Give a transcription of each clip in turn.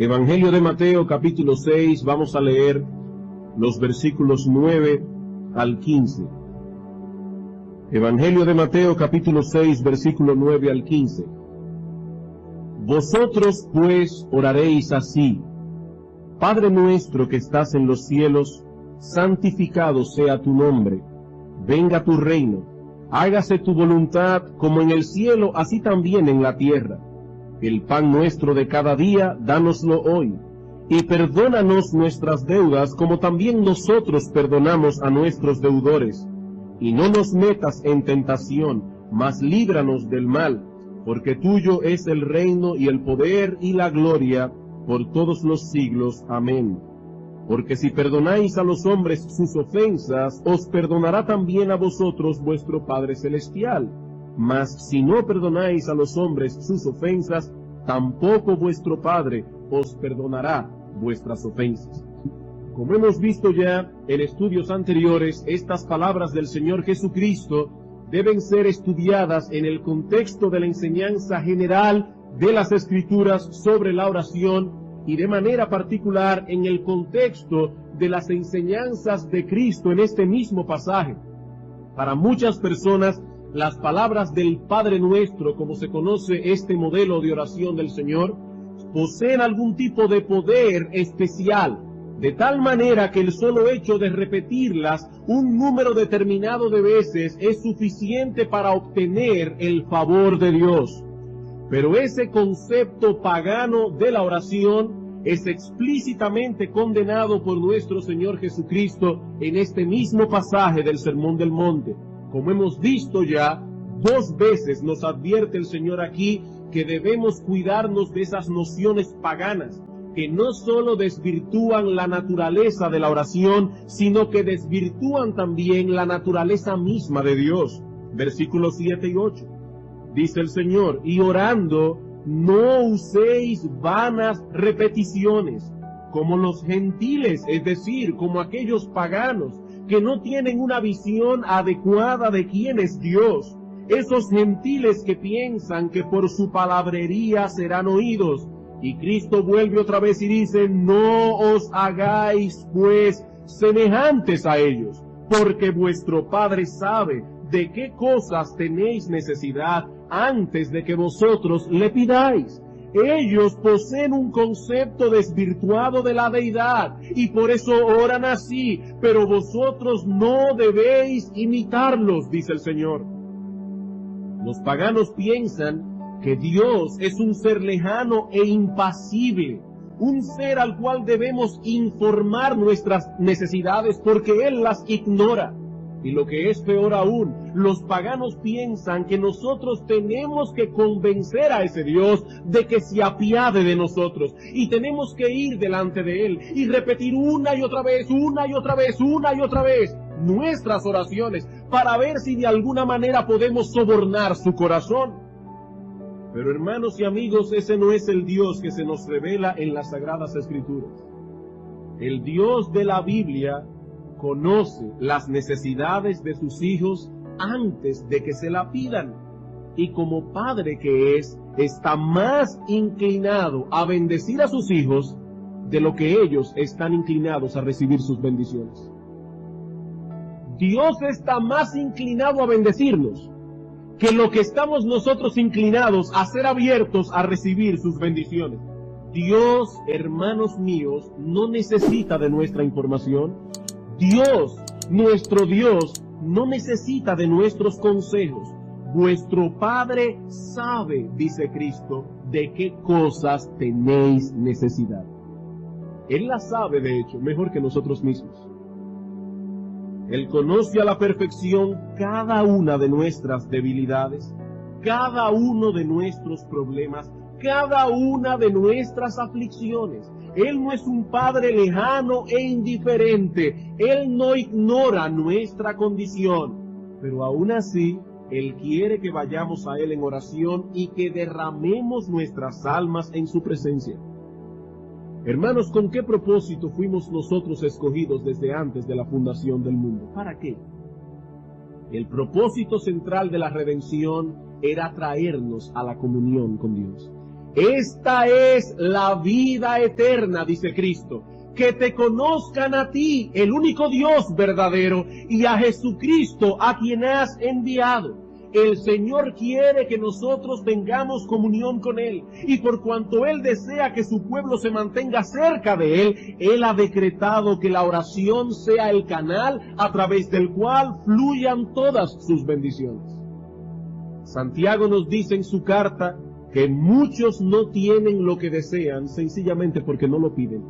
Evangelio de Mateo, capítulo 6, vamos a leer los versículos 9 al 15. Evangelio de Mateo, capítulo 6, versículo 9 al 15. Vosotros, pues, oraréis así: Padre nuestro que estás en los cielos, santificado sea tu nombre. Venga tu reino. Hágase tu voluntad como en el cielo, así también en la tierra. El pan nuestro de cada día, dánoslo hoy. Y perdónanos nuestras deudas, como también nosotros perdonamos a nuestros deudores. Y no nos metas en tentación, mas líbranos del mal, porque tuyo es el reino y el poder y la gloria por todos los siglos. Amén. Porque si perdonáis a los hombres sus ofensas, os perdonará también a vosotros vuestro Padre Celestial. Mas si no perdonáis a los hombres sus ofensas, tampoco vuestro Padre os perdonará vuestras ofensas. Como hemos visto ya en estudios anteriores, estas palabras del Señor Jesucristo deben ser estudiadas en el contexto de la enseñanza general de las Escrituras sobre la oración y de manera particular en el contexto de las enseñanzas de Cristo en este mismo pasaje. Para muchas personas, las palabras del Padre Nuestro, como se conoce este modelo de oración del Señor, poseen algún tipo de poder especial, de tal manera que el solo hecho de repetirlas un número determinado de veces es suficiente para obtener el favor de Dios. Pero ese concepto pagano de la oración es explícitamente condenado por nuestro Señor Jesucristo en este mismo pasaje del Sermón del Monte. Como hemos visto ya, 2 veces nos advierte el Señor aquí que debemos cuidarnos de esas nociones paganas, que no solo desvirtúan la naturaleza de la oración, sino que desvirtúan también la naturaleza misma de Dios. Versículos 7 y 8. Dice el Señor: y orando, no uséis vanas repeticiones, como los gentiles, es decir, como aquellos paganos, que no tienen una visión adecuada de quién es Dios. Esos gentiles que piensan que por su palabrería serán oídos. Y Cristo vuelve otra vez y dice: no os hagáis pues semejantes a ellos, porque vuestro Padre sabe de qué cosas tenéis necesidad antes de que vosotros le pidáis. Ellos poseen un concepto desvirtuado de la deidad y por eso oran así, pero vosotros no debéis imitarlos, dice el Señor. Los paganos piensan que Dios es un ser lejano e impasible, un ser al cual debemos informar nuestras necesidades porque Él las ignora. Y lo que es peor aún, los paganos piensan que nosotros tenemos que convencer a ese Dios de que se apiade de nosotros, y tenemos que ir delante de Él y repetir una y otra vez nuestras oraciones para ver si de alguna manera podemos sobornar su corazón. Pero hermanos y amigos, ese no es el Dios que se nos revela en las Sagradas Escrituras. El Dios de la Biblia conoce las necesidades de sus hijos antes de que se la pidan, y como padre que es, está más inclinado a bendecir a sus hijos de lo que ellos están inclinados a recibir sus bendiciones. Dios está más inclinado a bendecirnos que lo que estamos nosotros inclinados a ser abiertos a recibir sus bendiciones. Dios, hermanos míos, no necesita de nuestra información. Dios, nuestro Dios, no necesita de nuestros consejos. Vuestro Padre sabe, dice Cristo, de qué cosas tenéis necesidad. Él las sabe, de hecho, mejor que nosotros mismos. Él conoce a la perfección cada una de nuestras debilidades, cada uno de nuestros problemas, cada una de nuestras aflicciones. Él no es un Padre lejano e indiferente. Él no ignora nuestra condición. Pero aún así, Él quiere que vayamos a Él en oración y que derramemos nuestras almas en su presencia. Hermanos, ¿con qué propósito fuimos nosotros escogidos desde antes de la fundación del mundo? ¿Para qué? El propósito central de la redención era traernos a la comunión con Dios. Esta es la vida eterna, dice Cristo, que te conozcan a ti, el único Dios verdadero, y a Jesucristo, a quien has enviado. El Señor quiere que nosotros tengamos comunión con Él, y por cuanto Él desea que su pueblo se mantenga cerca de Él, Él ha decretado que la oración sea el canal a través del cual fluyan todas sus bendiciones. Santiago nos dice en su carta que muchos no tienen lo que desean sencillamente porque no lo piden.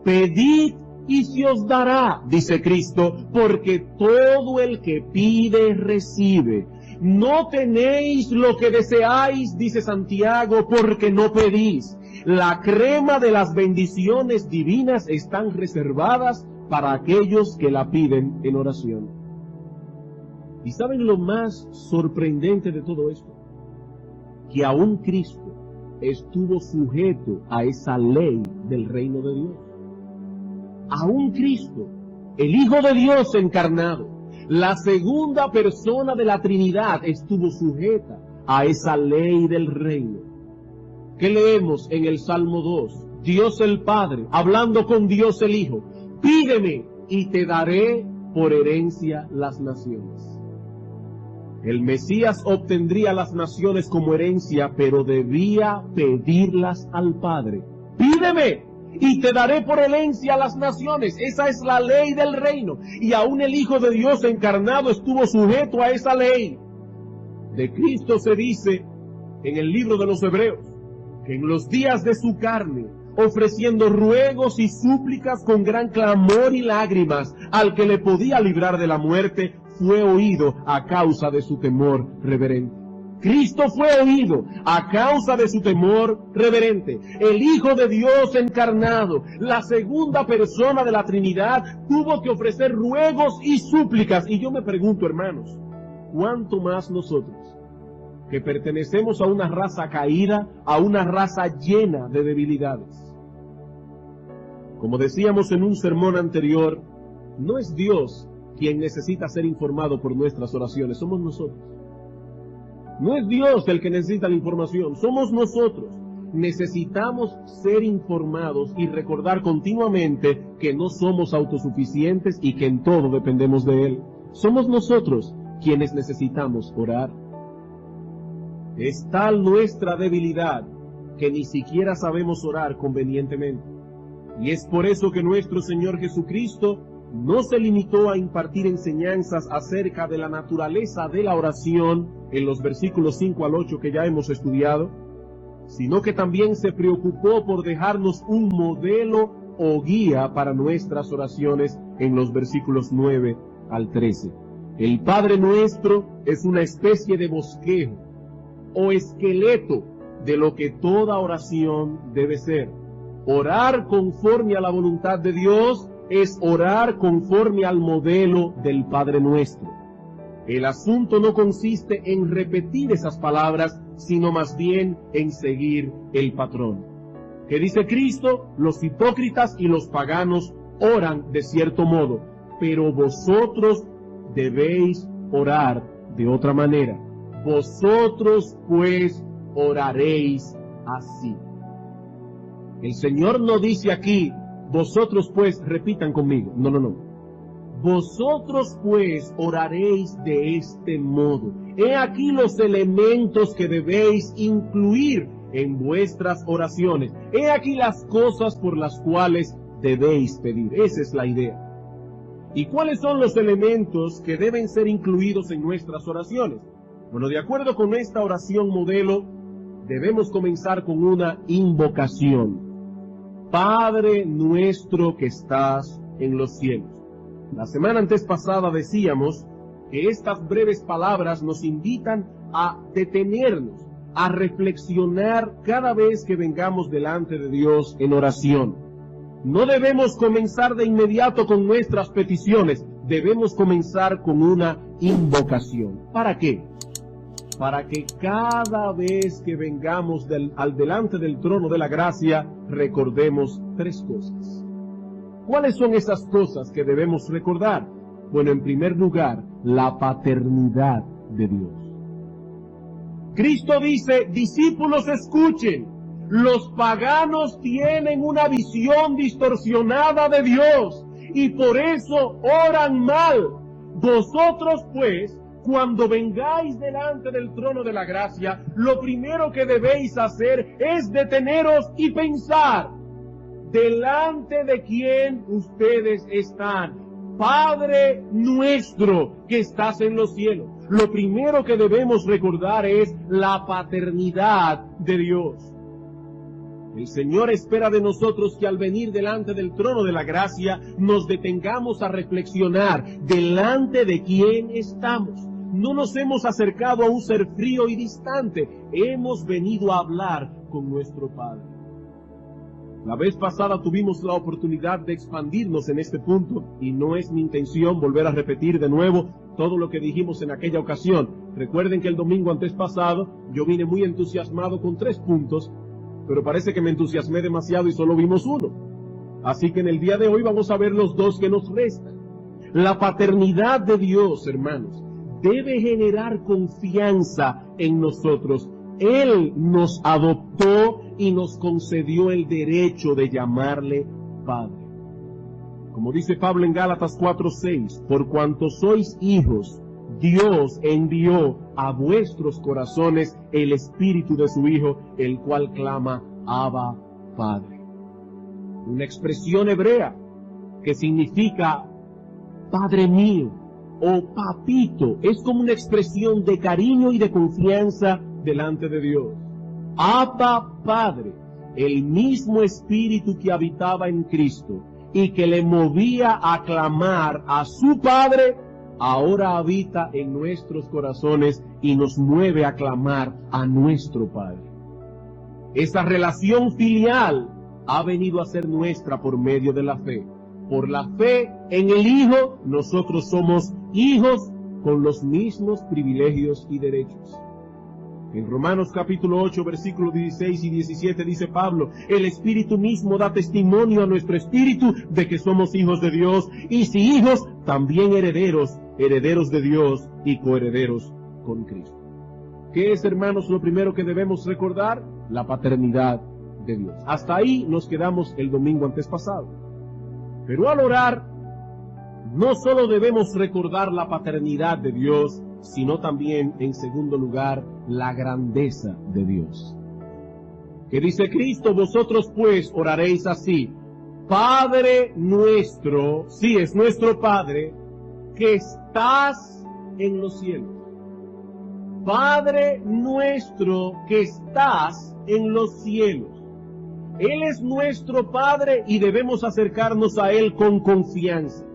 Pedid y se os dará, dice Cristo, porque todo el que pide recibe. No tenéis lo que deseáis, dice Santiago, porque no pedís. La crema de las bendiciones divinas están reservadas para aquellos que la piden en oración. ¿Y saben lo más sorprendente de todo esto? Que aún Cristo estuvo sujeto a esa ley del reino de Dios. Aún Cristo, el Hijo de Dios encarnado, la segunda persona de la Trinidad, estuvo sujeta a esa ley del reino. ¿Qué leemos en el Salmo 2? Dios el Padre, hablando con Dios el Hijo, pídeme y te daré por herencia las naciones. El Mesías obtendría las naciones como herencia, pero debía pedirlas al Padre. Pídeme y te daré por herencia las naciones. Esa es la ley del reino. Y aún el Hijo de Dios encarnado estuvo sujeto a esa ley. De Cristo se dice en el libro de los Hebreos que en los días de su carne, ofreciendo ruegos y súplicas con gran clamor y lágrimas al que le podía librar de la muerte, fue oído a causa de su temor reverente. Cristo fue oído a causa de su temor reverente. El Hijo de Dios encarnado, la segunda persona de la Trinidad, tuvo que ofrecer ruegos y súplicas. Y yo me pregunto, hermanos, ¿cuánto más nosotros, que pertenecemos a una raza caída, a una raza llena de debilidades? Como decíamos en un sermón anterior, no es Dios quien necesita ser informado por nuestras oraciones, somos nosotros. No es Dios el que necesita la información, somos nosotros. Necesitamos ser informados y recordar continuamente que no somos autosuficientes y que en todo dependemos de Él. Somos nosotros quienes necesitamos orar. Es tal nuestra debilidad que ni siquiera sabemos orar convenientemente. Y es por eso que nuestro Señor Jesucristo no se limitó a impartir enseñanzas acerca de la naturaleza de la oración en los versículos 5 al 8 que ya hemos estudiado, sino que también se preocupó por dejarnos un modelo o guía para nuestras oraciones en los versículos 9 al 13. El Padre Nuestro es una especie de bosquejo o esqueleto de lo que toda oración debe ser. Orar conforme a la voluntad de Dios es orar conforme al modelo del Padre Nuestro. El asunto no consiste en repetir esas palabras, sino más bien en seguir el patrón. ¿Qué dice Cristo? Los hipócritas y los paganos oran de cierto modo, pero vosotros debéis orar de otra manera. Vosotros pues oraréis así. El Señor no dice aquí, vosotros pues repitan conmigo. No, no, no. Vosotros pues oraréis de este modo. He aquí los elementos que debéis incluir en vuestras oraciones. He aquí las cosas por las cuales debéis pedir. Esa es la idea. ¿Y cuáles son los elementos que deben ser incluidos en nuestras oraciones? Bueno, de acuerdo con esta oración modelo, debemos comenzar con una invocación. Padre nuestro que estás en los cielos. La semana antes pasada decíamos que estas breves palabras nos invitan a detenernos, a reflexionar cada vez que vengamos delante de Dios en oración. No debemos comenzar de inmediato con nuestras peticiones, debemos comenzar con una invocación. ¿Para qué? Para que cada vez que vengamos delante del trono de la gracia, recordemos tres cosas. ¿Cuáles son esas cosas que debemos recordar? Bueno, en primer lugar, la paternidad de Dios. Cristo dice, discípulos, escuchen, los paganos tienen una visión distorsionada de Dios y por eso oran mal. Vosotros pues, cuando vengáis delante del trono de la gracia, lo primero que debéis hacer es deteneros y pensar, delante de quién ustedes están. Padre nuestro que estás en los cielos. Lo primero que debemos recordar es la paternidad de Dios. El Señor espera de nosotros que al venir delante del trono de la gracia nos detengamos a reflexionar delante de quién estamos. No nos hemos acercado a un ser frío y distante. Hemos venido a hablar con nuestro Padre. La vez pasada tuvimos la oportunidad de expandirnos en este punto y no es mi intención volver a repetir de nuevo todo lo que dijimos en aquella ocasión. Recuerden que el domingo antes pasado yo vine muy entusiasmado con 3 puntos, pero parece que me entusiasmé demasiado y solo vimos uno. Así que en el día de hoy vamos a ver los 2 que nos restan. La paternidad de Dios, hermanos, debe generar confianza en nosotros. Él nos adoptó y nos concedió el derecho de llamarle Padre. Como dice Pablo en Gálatas 4:6, por cuanto sois hijos, Dios envió a vuestros corazones el Espíritu de su Hijo, el cual clama, Abba, Padre. Una expresión hebrea que significa Padre mío o papito. Es como una expresión de cariño y de confianza delante de Dios. Abba, Padre, el mismo Espíritu que habitaba en Cristo y que le movía a clamar a su Padre, ahora habita en nuestros corazones y nos mueve a clamar a nuestro Padre. Esa relación filial ha venido a ser nuestra por medio de la fe. Por la fe en el Hijo, nosotros somos hijos con los mismos privilegios y derechos. En Romanos capítulo 8, versículos 16 y 17 dice Pablo, el Espíritu mismo da testimonio a nuestro espíritu de que somos hijos de Dios, y si hijos, también herederos, herederos de Dios y coherederos con Cristo. ¿Qué es, hermanos, lo primero que debemos recordar? La paternidad de Dios. Hasta ahí nos quedamos el domingo antes pasado. Pero al orar, no solo debemos recordar la paternidad de Dios, sino también, en segundo lugar, la grandeza de Dios. Que dice Cristo, vosotros pues oraréis así, Padre nuestro, sí, es nuestro Padre, que estás en los cielos. Padre nuestro que estás en los cielos. Él es nuestro Padre y debemos acercarnos a Él con confianza.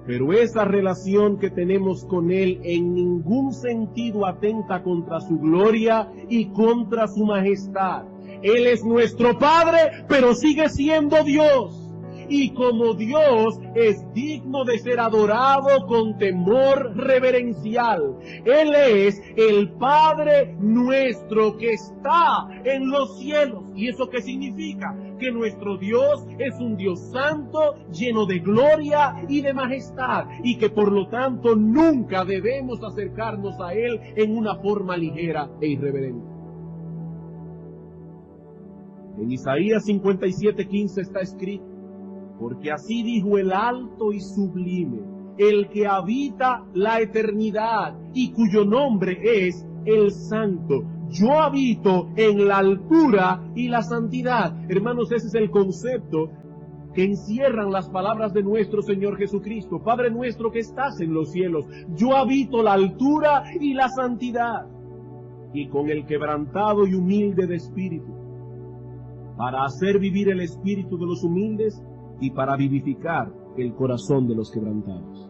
Pero esa relación que tenemos con Él en ningún sentido atenta contra su gloria y contra su majestad. Él es nuestro Padre, pero sigue siendo Dios. Y como Dios es digno de ser adorado con temor reverencial. Él es el Padre nuestro que está en los cielos. ¿Y eso qué significa? Que nuestro Dios es un Dios santo, lleno de gloria y de majestad. Y que por lo tanto nunca debemos acercarnos a Él en una forma ligera e irreverente. En Isaías 57:15 está escrito, porque así dijo el alto y sublime, el que habita la eternidad y cuyo nombre es el Santo. Yo habito en la altura y la santidad. Hermanos, ese es el concepto que encierran las palabras de nuestro Señor Jesucristo. Padre nuestro que estás en los cielos, yo habito la altura y la santidad. Y con el quebrantado y humilde de espíritu, para hacer vivir el espíritu de los humildes y para vivificar el corazón de los quebrantados.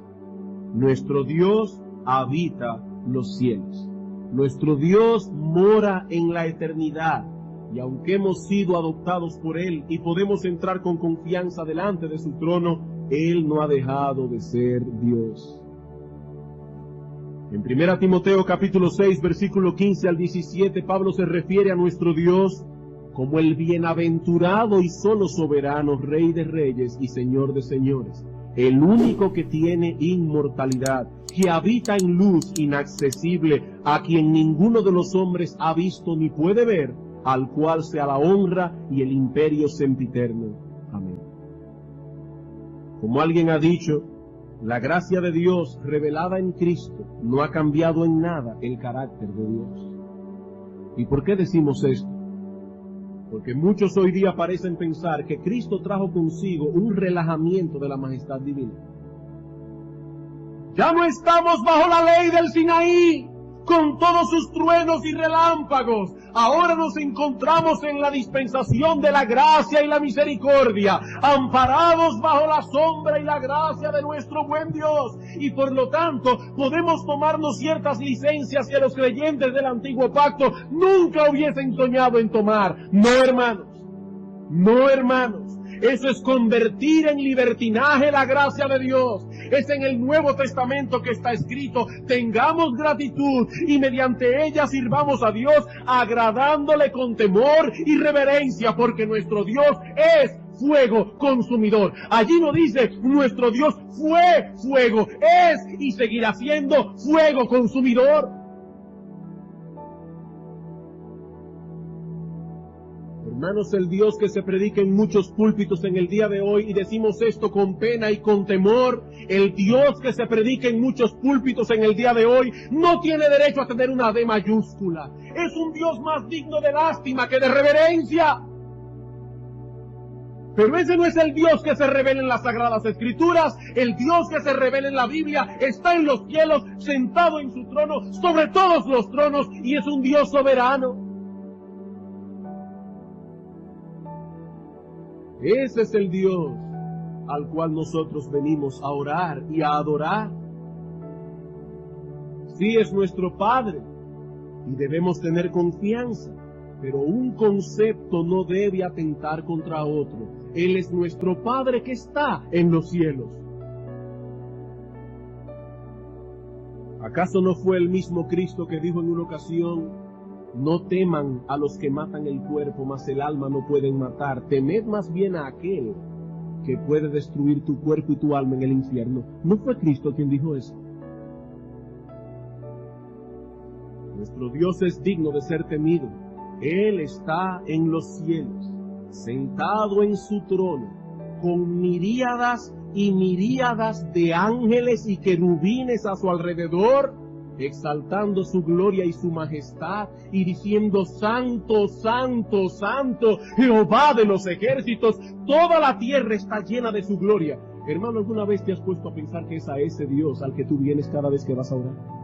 Nuestro Dios habita los cielos. Nuestro Dios mora en la eternidad. Y aunque hemos sido adoptados por Él y podemos entrar con confianza delante de su trono, Él no ha dejado de ser Dios. En 1 Timoteo capítulo 6, versículo 15 al 17, Pablo se refiere a nuestro Dios como el bienaventurado y solo soberano, Rey de reyes y Señor de señores, el único que tiene inmortalidad que habita en luz inaccesible, a quien ninguno de los hombres ha visto ni puede ver, al cual sea la honra y el imperio sempiterno. Amén. Como alguien ha dicho, la gracia de Dios revelada en Cristo no ha cambiado en nada el carácter de Dios. ¿Y por qué decimos esto? Porque muchos hoy día parecen pensar que Cristo trajo consigo un relajamiento de la majestad divina. Ya no estamos bajo la ley del Sinaí, con todos sus truenos y relámpagos. Ahora nos encontramos en la dispensación de la gracia y la misericordia, amparados bajo la sombra y la gracia de nuestro buen Dios. Y por lo tanto, podemos tomarnos ciertas licencias que los creyentes del antiguo pacto nunca hubiesen soñado en tomar. No, hermanos. No, hermanos. Eso es convertir en libertinaje la gracia de Dios. Es en el Nuevo Testamento que está escrito: tengamos gratitud y mediante ella sirvamos a Dios, agradándole con temor y reverencia, porque nuestro Dios es fuego consumidor. Allí no dice nuestro Dios fue fuego, es y seguirá siendo fuego consumidor. Hermanos, el Dios que se predica en muchos púlpitos en el día de hoy, y decimos esto con pena y con temor, el Dios que se predica en muchos púlpitos en el día de hoy no tiene derecho a tener una D mayúscula. Es un Dios más digno de lástima que de reverencia. Pero ese no es el Dios que se revela en las Sagradas Escrituras. El Dios que se revela en la Biblia está en los cielos, sentado en su trono, sobre todos los tronos, y es un Dios soberano. Ese es el Dios al cual nosotros venimos a orar y a adorar. Sí, es nuestro Padre y debemos tener confianza, pero un concepto no debe atentar contra otro. Él es nuestro Padre que está en los cielos. ¿Acaso no fue el mismo Cristo que dijo en una ocasión: no teman a los que matan el cuerpo, mas el alma no pueden matar? Temed más bien a aquel que puede destruir tu cuerpo y tu alma en el infierno. ¿No fue Cristo quien dijo eso? Nuestro Dios es digno de ser temido. Él está en los cielos, sentado en su trono, con miríadas y miríadas de ángeles y querubines a su alrededor, exaltando su gloria y su majestad, y diciendo: Santo, Santo, Santo, Jehová de los ejércitos, toda la tierra está llena de su gloria. Hermano, ¿alguna vez te has puesto a pensar que es a ese Dios al que tú vienes cada vez que vas a orar?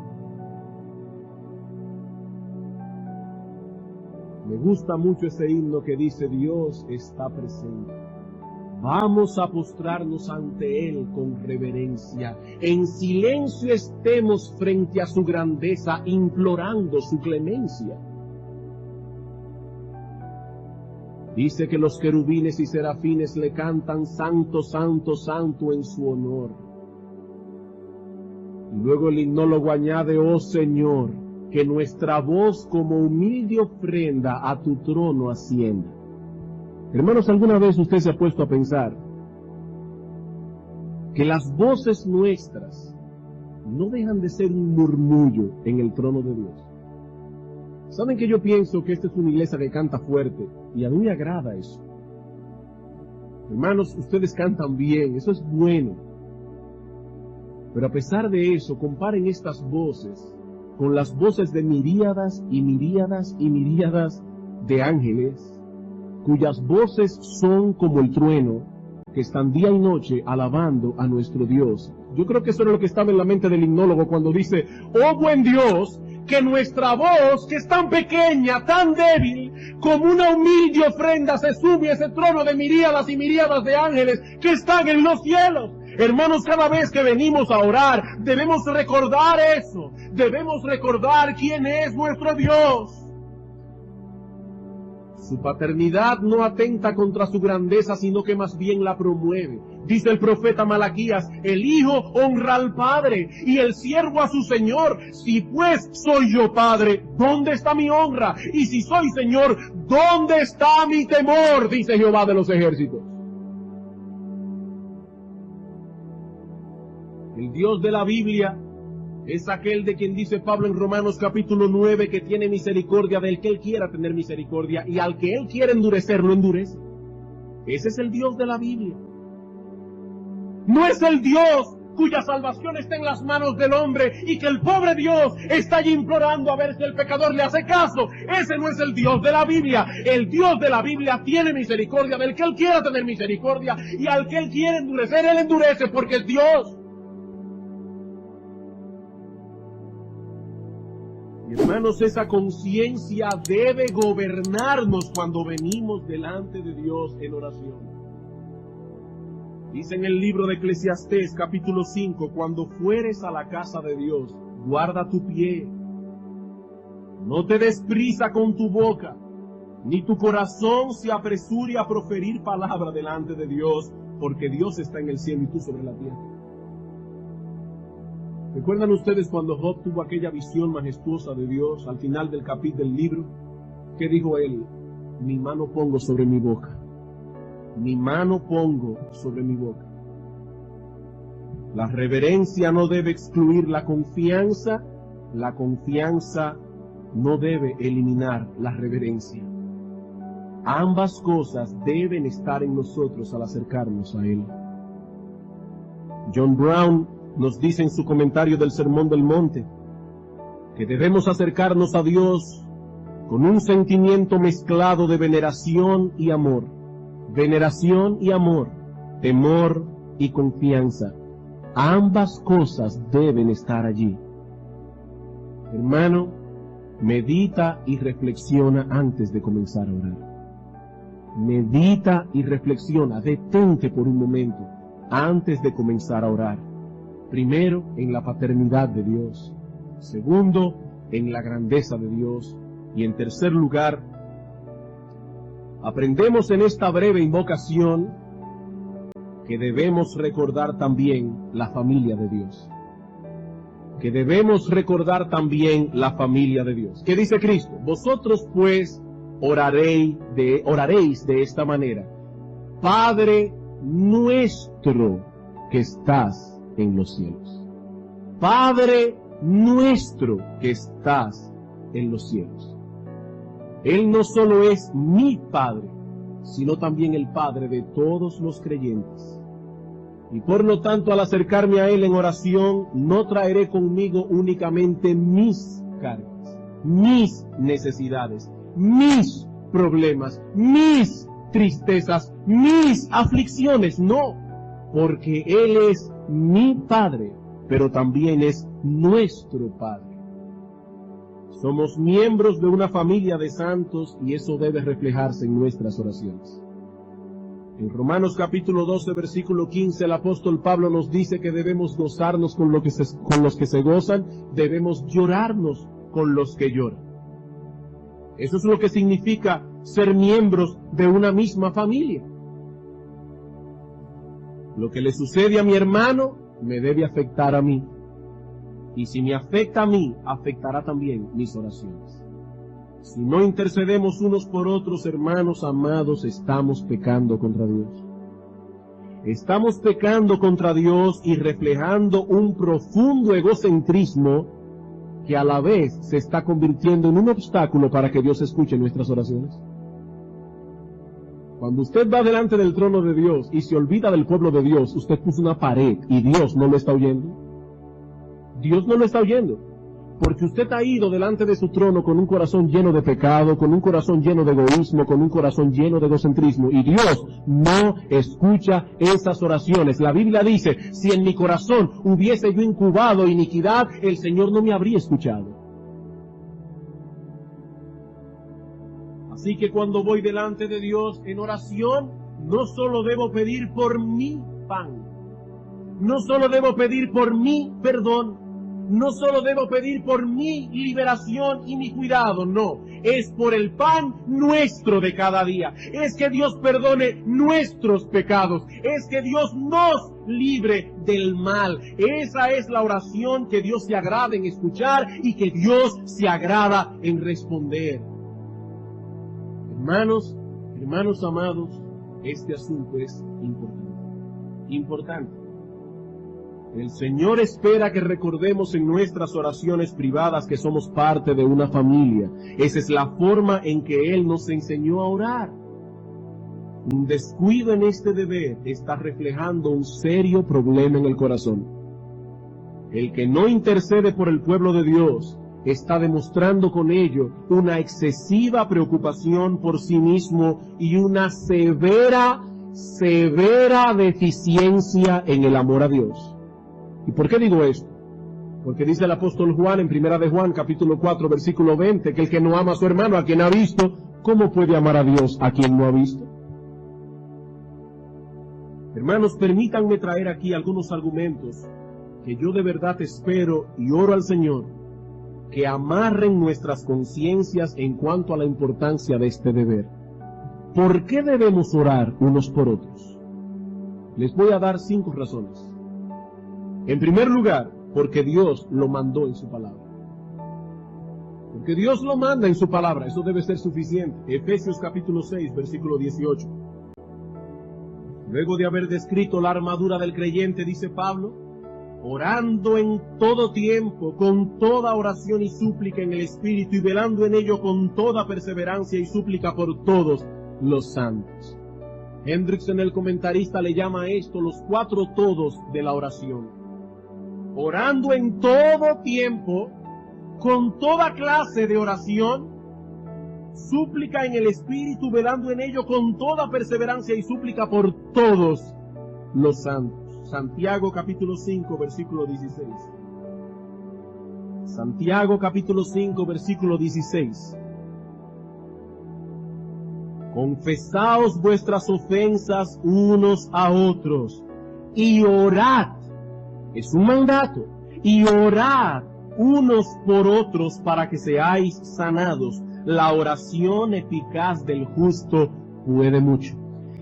Me gusta mucho ese himno que dice: Dios está presente. Vamos a postrarnos ante Él con reverencia. En silencio estemos frente a su grandeza, implorando su clemencia. Dice que los querubines y serafines le cantan: Santo, Santo, Santo, en su honor. Y luego el himnólogo añade: oh Señor, que nuestra voz como humilde ofrenda a tu trono ascienda. Hermanos, ¿alguna vez usted se ha puesto a pensar que las voces nuestras no dejan de ser un murmullo en el trono de Dios? ¿Saben que yo pienso que esta es una iglesia que canta fuerte? Y a mí me agrada eso. Hermanos, ustedes cantan bien, eso es bueno. Pero a pesar de eso, comparen estas voces con las voces de miríadas y miríadas y miríadas de ángeles, cuyas voces son como el trueno, que están día y noche alabando a nuestro Dios. Yo creo que eso era lo que estaba en la mente del himnólogo cuando dice: oh buen Dios, que nuestra voz, que es tan pequeña, tan débil, como una humilde ofrenda, se sube a ese trono de miríadas y miríadas de ángeles que están en los cielos. Hermanos, cada vez que venimos a orar, debemos recordar eso. Debemos recordar quién es nuestro Dios. Su paternidad no atenta contra su grandeza, sino que más bien la promueve. Dice el profeta Malaquías: el hijo honra al padre y el siervo a su señor. Si pues soy yo padre, ¿dónde está mi honra? Y si soy señor, ¿dónde está mi temor? Dice Jehová de los ejércitos. El Dios de la Biblia Es aquel de quien dice Pablo en Romanos capítulo 9 que tiene misericordia del que Él quiera tener misericordia, y al que Él quiere endurecer, lo endurece. Ese es el Dios de la Biblia. No es el Dios cuya salvación está en las manos del hombre y que el pobre Dios está allí implorando a ver si el pecador le hace caso. Ese no es el Dios de la Biblia. El Dios de la Biblia tiene misericordia del que Él quiera tener misericordia, y al que Él quiere endurecer, Él endurece porque es Dios. Hermanos, esa conciencia debe gobernarnos cuando venimos delante de Dios en oración. Dice en el libro de Eclesiastés capítulo 5, cuando fueres a la casa de Dios, guarda tu pie. No te des prisa con tu boca, ni tu corazón se apresure a proferir palabra delante de Dios, porque Dios está en el cielo y tú sobre la tierra. ¿Recuerdan ustedes cuando Job tuvo aquella visión majestuosa de Dios al final del capítulo del libro? ¿Qué dijo él? Mi mano pongo sobre mi boca. Mi mano pongo sobre mi boca. La reverencia no debe excluir la confianza no debe eliminar la reverencia. Ambas cosas deben estar en nosotros al acercarnos a Él. John Brown nos dice en su comentario del Sermón del Monte que debemos acercarnos a Dios con un sentimiento mezclado de veneración y amor. Veneración y amor, temor y confianza. Ambas cosas deben estar allí. Hermano, medita y reflexiona antes de comenzar a orar. Medita y reflexiona, detente por un momento antes de comenzar a orar. Primero, en la paternidad de Dios. Segundo, en la grandeza de Dios. Y en tercer lugar, aprendemos en esta breve invocación que debemos recordar también la familia de Dios. Que debemos recordar también la familia de Dios. ¿Qué dice Cristo? Vosotros pues oraréis de esta manera: Padre nuestro que estás en los cielos. Padre nuestro que estás en los cielos. Él no solo es mi Padre, sino también el Padre de todos los creyentes. Y por lo tanto, al acercarme a Él en oración, no traeré conmigo únicamente mis cargas, mis necesidades, mis problemas, mis tristezas, mis aflicciones. No, porque Él es mi Padre, pero también es nuestro Padre. Somos miembros de una familia de santos y eso debe reflejarse en nuestras oraciones. En Romanos capítulo 12, versículo 15, el apóstol Pablo nos dice que debemos gozarnos con los que se gozan, debemos llorarnos con los que lloran. Eso es lo que significa ser miembros de una misma familia. Lo que le sucede a mi hermano me debe afectar a mí. Y si me afecta a mí, afectará también mis oraciones. Si no intercedemos unos por otros, hermanos amados, estamos pecando contra Dios. Estamos pecando contra Dios y reflejando un profundo egocentrismo que a la vez se está convirtiendo en un obstáculo para que Dios escuche nuestras oraciones. Cuando usted va delante del trono de Dios y se olvida del pueblo de Dios, usted puso una pared y Dios no lo está oyendo. Dios no lo está oyendo, porque usted ha ido delante de su trono con un corazón lleno de pecado, con un corazón lleno de egoísmo, con un corazón lleno de egocentrismo, y Dios no escucha esas oraciones. La Biblia dice, si en mi corazón hubiese yo incubado iniquidad, el Señor no me habría escuchado. Así que cuando voy delante de Dios en oración, no solo debo pedir por mi pan, no solo debo pedir por mi perdón, no solo debo pedir por mi liberación y mi cuidado, no, es por el pan nuestro de cada día, es que Dios perdone nuestros pecados, es que Dios nos libre del mal. Esa es la oración que Dios se agrada en escuchar y que Dios se agrada en responder. Hermanos amados, este asunto es importante. El Señor espera que recordemos en nuestras oraciones privadas que somos parte de una familia. Esa es la forma en que Él nos enseñó a orar. Un descuido en este deber está reflejando un serio problema en el corazón. El que no intercede por el pueblo de Dios está demostrando con ello una excesiva preocupación por sí mismo y una severa deficiencia en el amor a Dios. ¿Y por qué digo esto? Porque dice el apóstol Juan en 1 de Juan, capítulo 4, versículo 20, que el que no ama a su hermano, a quien ha visto, ¿cómo puede amar a Dios a quien no ha visto? Hermanos, permítanme traer aquí algunos argumentos que yo de verdad espero y oro al Señor que amarren nuestras conciencias en cuanto a la importancia de este deber. ¿Por qué debemos orar unos por otros? Les voy a dar 5 razones. En primer lugar, porque Dios lo mandó en su palabra. Porque Dios lo manda en su palabra, eso debe ser suficiente. Efesios capítulo 6, versículo 18. Luego de haber descrito la armadura del creyente, dice Pablo, orando en todo tiempo, con toda oración y súplica en el Espíritu, y velando en ello con toda perseverancia y súplica por todos los santos. Hendrickson, el comentarista, le llama a esto los 4 todos de la oración. Orando en todo tiempo, con toda clase de oración, súplica en el Espíritu, velando en ello con toda perseverancia y súplica por todos los santos. Santiago capítulo 5, versículo 16. Santiago capítulo 5, versículo 16. Confesaos vuestras ofensas unos a otros y orad. Es un mandato. Y orad unos por otros para que seáis sanados. La oración eficaz del justo puede mucho.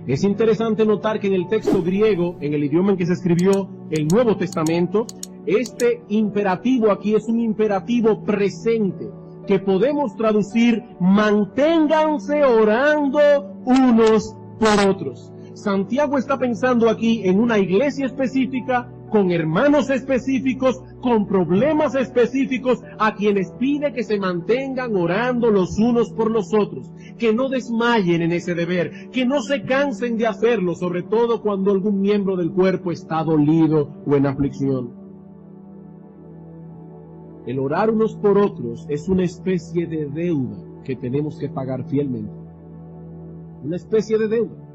Es interesante notar que en el texto griego, en el idioma en que se escribió el Nuevo Testamento, este imperativo aquí es un imperativo presente, que podemos traducir: manténganse orando unos por otros. Santiago está pensando aquí en una iglesia específica, con hermanos específicos, con problemas específicos, a quienes pide que se mantengan orando los unos por los otros, que no desmayen en ese deber, que no se cansen de hacerlo, sobre todo cuando algún miembro del cuerpo está dolido o en aflicción. El orar unos por otros es una especie de deuda que tenemos que pagar fielmente. Una especie de deuda.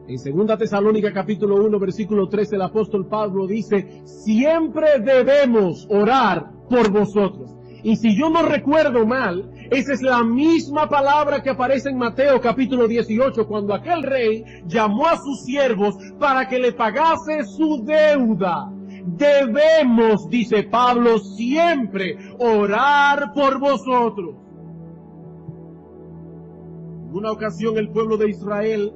En 2 Tesalónica capítulo 1, versículo 13, el apóstol Pablo dice: siempre debemos orar por vosotros. Y si yo no recuerdo mal, esa es la misma palabra que aparece en Mateo capítulo 18, cuando aquel rey llamó a sus siervos para que le pagase su deuda. Debemos, dice Pablo, siempre orar por vosotros. En una ocasión el pueblo de Israel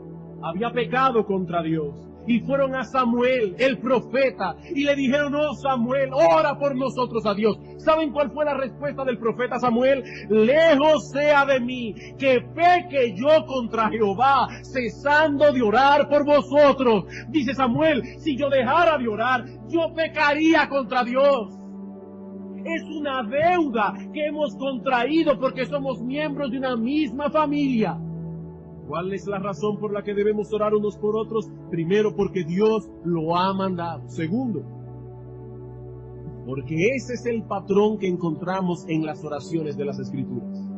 había pecado contra Dios y fueron a Samuel, el profeta, y le dijeron: oh Samuel, ora por nosotros a Dios. ¿Saben cuál fue la respuesta del profeta Samuel? Lejos sea de mí que peque yo contra Jehová, cesando de orar por vosotros. Dice Samuel: si yo dejara de orar, yo pecaría contra Dios. Es una deuda que hemos contraído porque somos miembros de una misma familia. ¿Cuál es la razón por la que debemos orar unos por otros? Primero, porque Dios lo ha mandado. Segundo, porque ese es el patrón que encontramos en las oraciones de las Escrituras.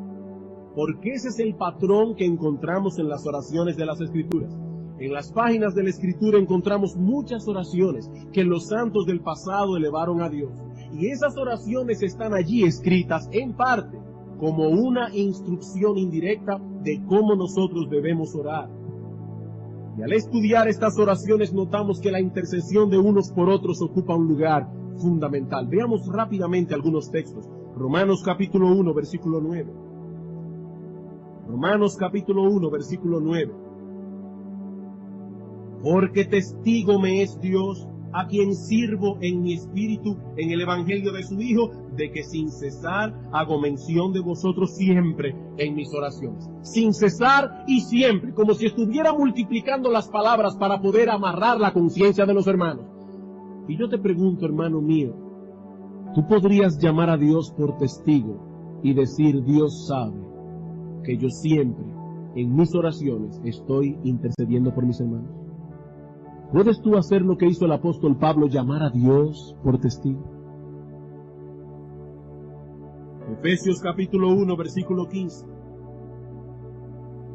Porque ese es el patrón que encontramos en las oraciones de las Escrituras. En las páginas de la Escritura encontramos muchas oraciones que los santos del pasado elevaron a Dios. Y esas oraciones están allí escritas en parte como una instrucción indirecta de cómo nosotros debemos orar. Y al estudiar estas oraciones notamos que la intercesión de unos por otros ocupa un lugar fundamental. Veamos rápidamente algunos textos. Romanos capítulo 1, versículo 9. Romanos capítulo 1, versículo 9. Porque testigo me es Dios, a quien sirvo en mi espíritu en el evangelio de su Hijo, de que sin cesar hago mención de vosotros siempre en mis oraciones. Sin cesar y siempre, como si estuviera multiplicando las palabras para poder amarrar la conciencia de los hermanos. Y yo te pregunto, hermano mío, ¿tú podrías llamar a Dios por testigo y decir, Dios sabe que yo siempre, en mis oraciones, estoy intercediendo por mis hermanos? ¿Puedes tú hacer lo que hizo el apóstol Pablo, llamar a Dios por testigo? Efesios capítulo 1, versículo 15.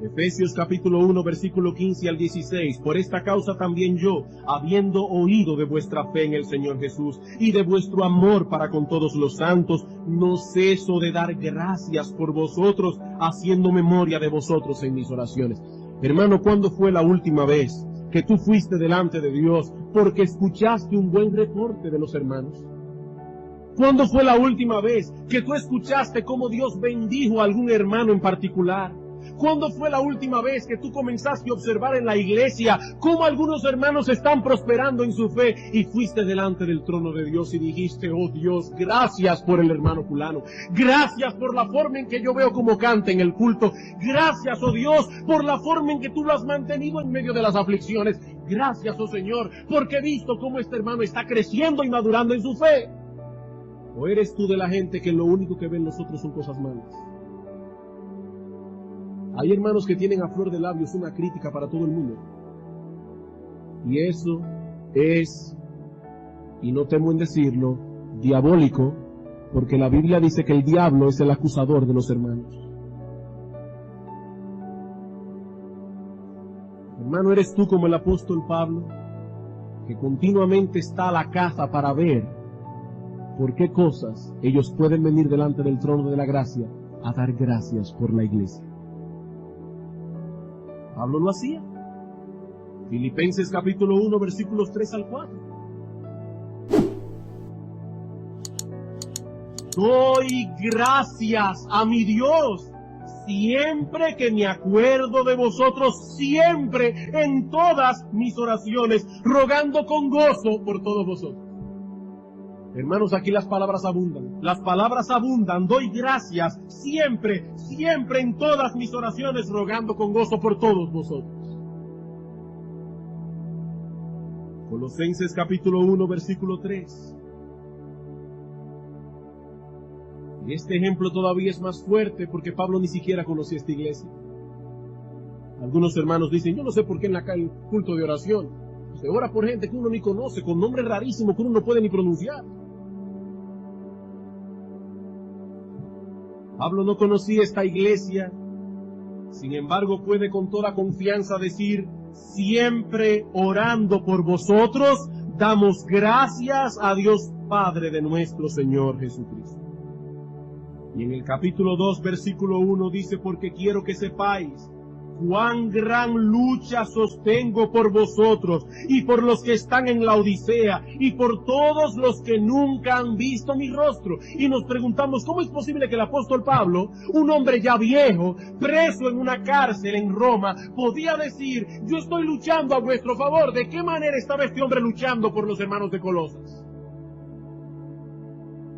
Efesios capítulo 1, versículo 15 al 16. Por esta causa también yo, habiendo oído de vuestra fe en el Señor Jesús y de vuestro amor para con todos los santos, no ceso de dar gracias por vosotros, haciendo memoria de vosotros en mis oraciones. Hermano, ¿cuándo fue la última vez que tú fuiste delante de Dios porque escuchaste un buen reporte de los hermanos? ¿Cuándo fue la última vez que tú escuchaste cómo Dios bendijo a algún hermano en particular? ¿Cuándo fue la última vez que tú comenzaste a observar en la iglesia cómo algunos hermanos están prosperando en su fe y fuiste delante del trono de Dios y dijiste, oh Dios, gracias por el hermano fulano, gracias por la forma en que yo veo cómo canta en el culto, gracias, oh Dios, por la forma en que tú lo has mantenido en medio de las aflicciones, gracias, oh Señor, porque he visto cómo este hermano está creciendo y madurando en su fe? ¿O eres tú de la gente que lo único que ven nosotros son cosas malas? Hay hermanos que tienen a flor de labios una crítica para todo el mundo. Y eso es, y no temo en decirlo, diabólico, porque la Biblia dice que el diablo es el acusador de los hermanos. Hermano, ¿eres tú como el apóstol Pablo, que continuamente está a la caza para ver por qué cosas ellos pueden venir delante del trono de la gracia a dar gracias por la iglesia? Pablo lo hacía. Filipenses capítulo 1, versículos 3 al 4. Doy gracias a mi Dios siempre que me acuerdo de vosotros, siempre en todas mis oraciones, rogando con gozo por todos vosotros. Hermanos, aquí las palabras abundan. Las palabras abundan. Doy gracias siempre, siempre en todas mis oraciones, rogando con gozo por todos vosotros. Colosenses capítulo 1, versículo 3. Y este ejemplo todavía es más fuerte porque Pablo ni siquiera conocía esta iglesia. Algunos hermanos dicen, yo no sé por qué en el culto de oración se ora por gente que uno ni conoce, con nombres rarísimos que uno no puede ni pronunciar. Pablo no conocía esta iglesia, sin embargo puede con toda confianza decir, siempre orando por vosotros, damos gracias a Dios Padre de nuestro Señor Jesucristo. Y en el capítulo 2, versículo 1 dice, porque quiero que sepáis cuán gran lucha sostengo por vosotros y por los que están en la Odisea y por todos los que nunca han visto mi rostro. Y nos preguntamos, ¿cómo es posible que el apóstol Pablo, un hombre ya viejo, preso en una cárcel en Roma, podía decir, yo estoy luchando a vuestro favor? ¿De qué manera estaba este hombre luchando por los hermanos de Colosas?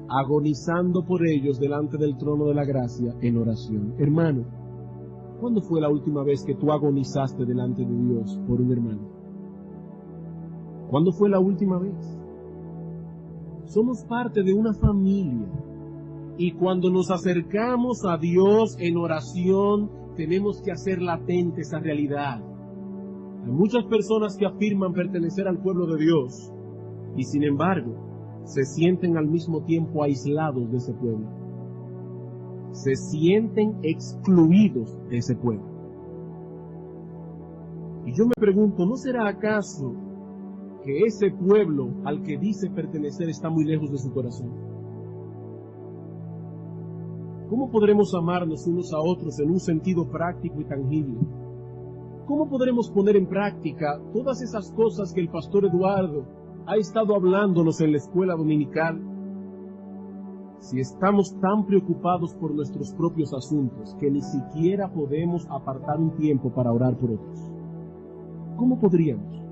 Agonizando por ellos delante del trono de la gracia en oración. Hermano, ¿cuándo fue la última vez que tú agonizaste delante de Dios por un hermano? ¿Cuándo fue la última vez? Somos parte de una familia y cuando nos acercamos a Dios en oración tenemos que hacer latente esa realidad. Hay muchas personas que afirman pertenecer al pueblo de Dios y sin embargo se sienten al mismo tiempo aislados de ese pueblo. Se sienten excluidos de ese pueblo. Y yo me pregunto, ¿no será acaso que ese pueblo al que dice pertenecer está muy lejos de su corazón? ¿Cómo podremos amarnos unos a otros en un sentido práctico y tangible? ¿Cómo podremos poner en práctica todas esas cosas que el pastor Eduardo ha estado hablándonos en la escuela dominical, si estamos tan preocupados por nuestros propios asuntos que ni siquiera podemos apartar un tiempo para orar por otros? ¿Cómo podríamos?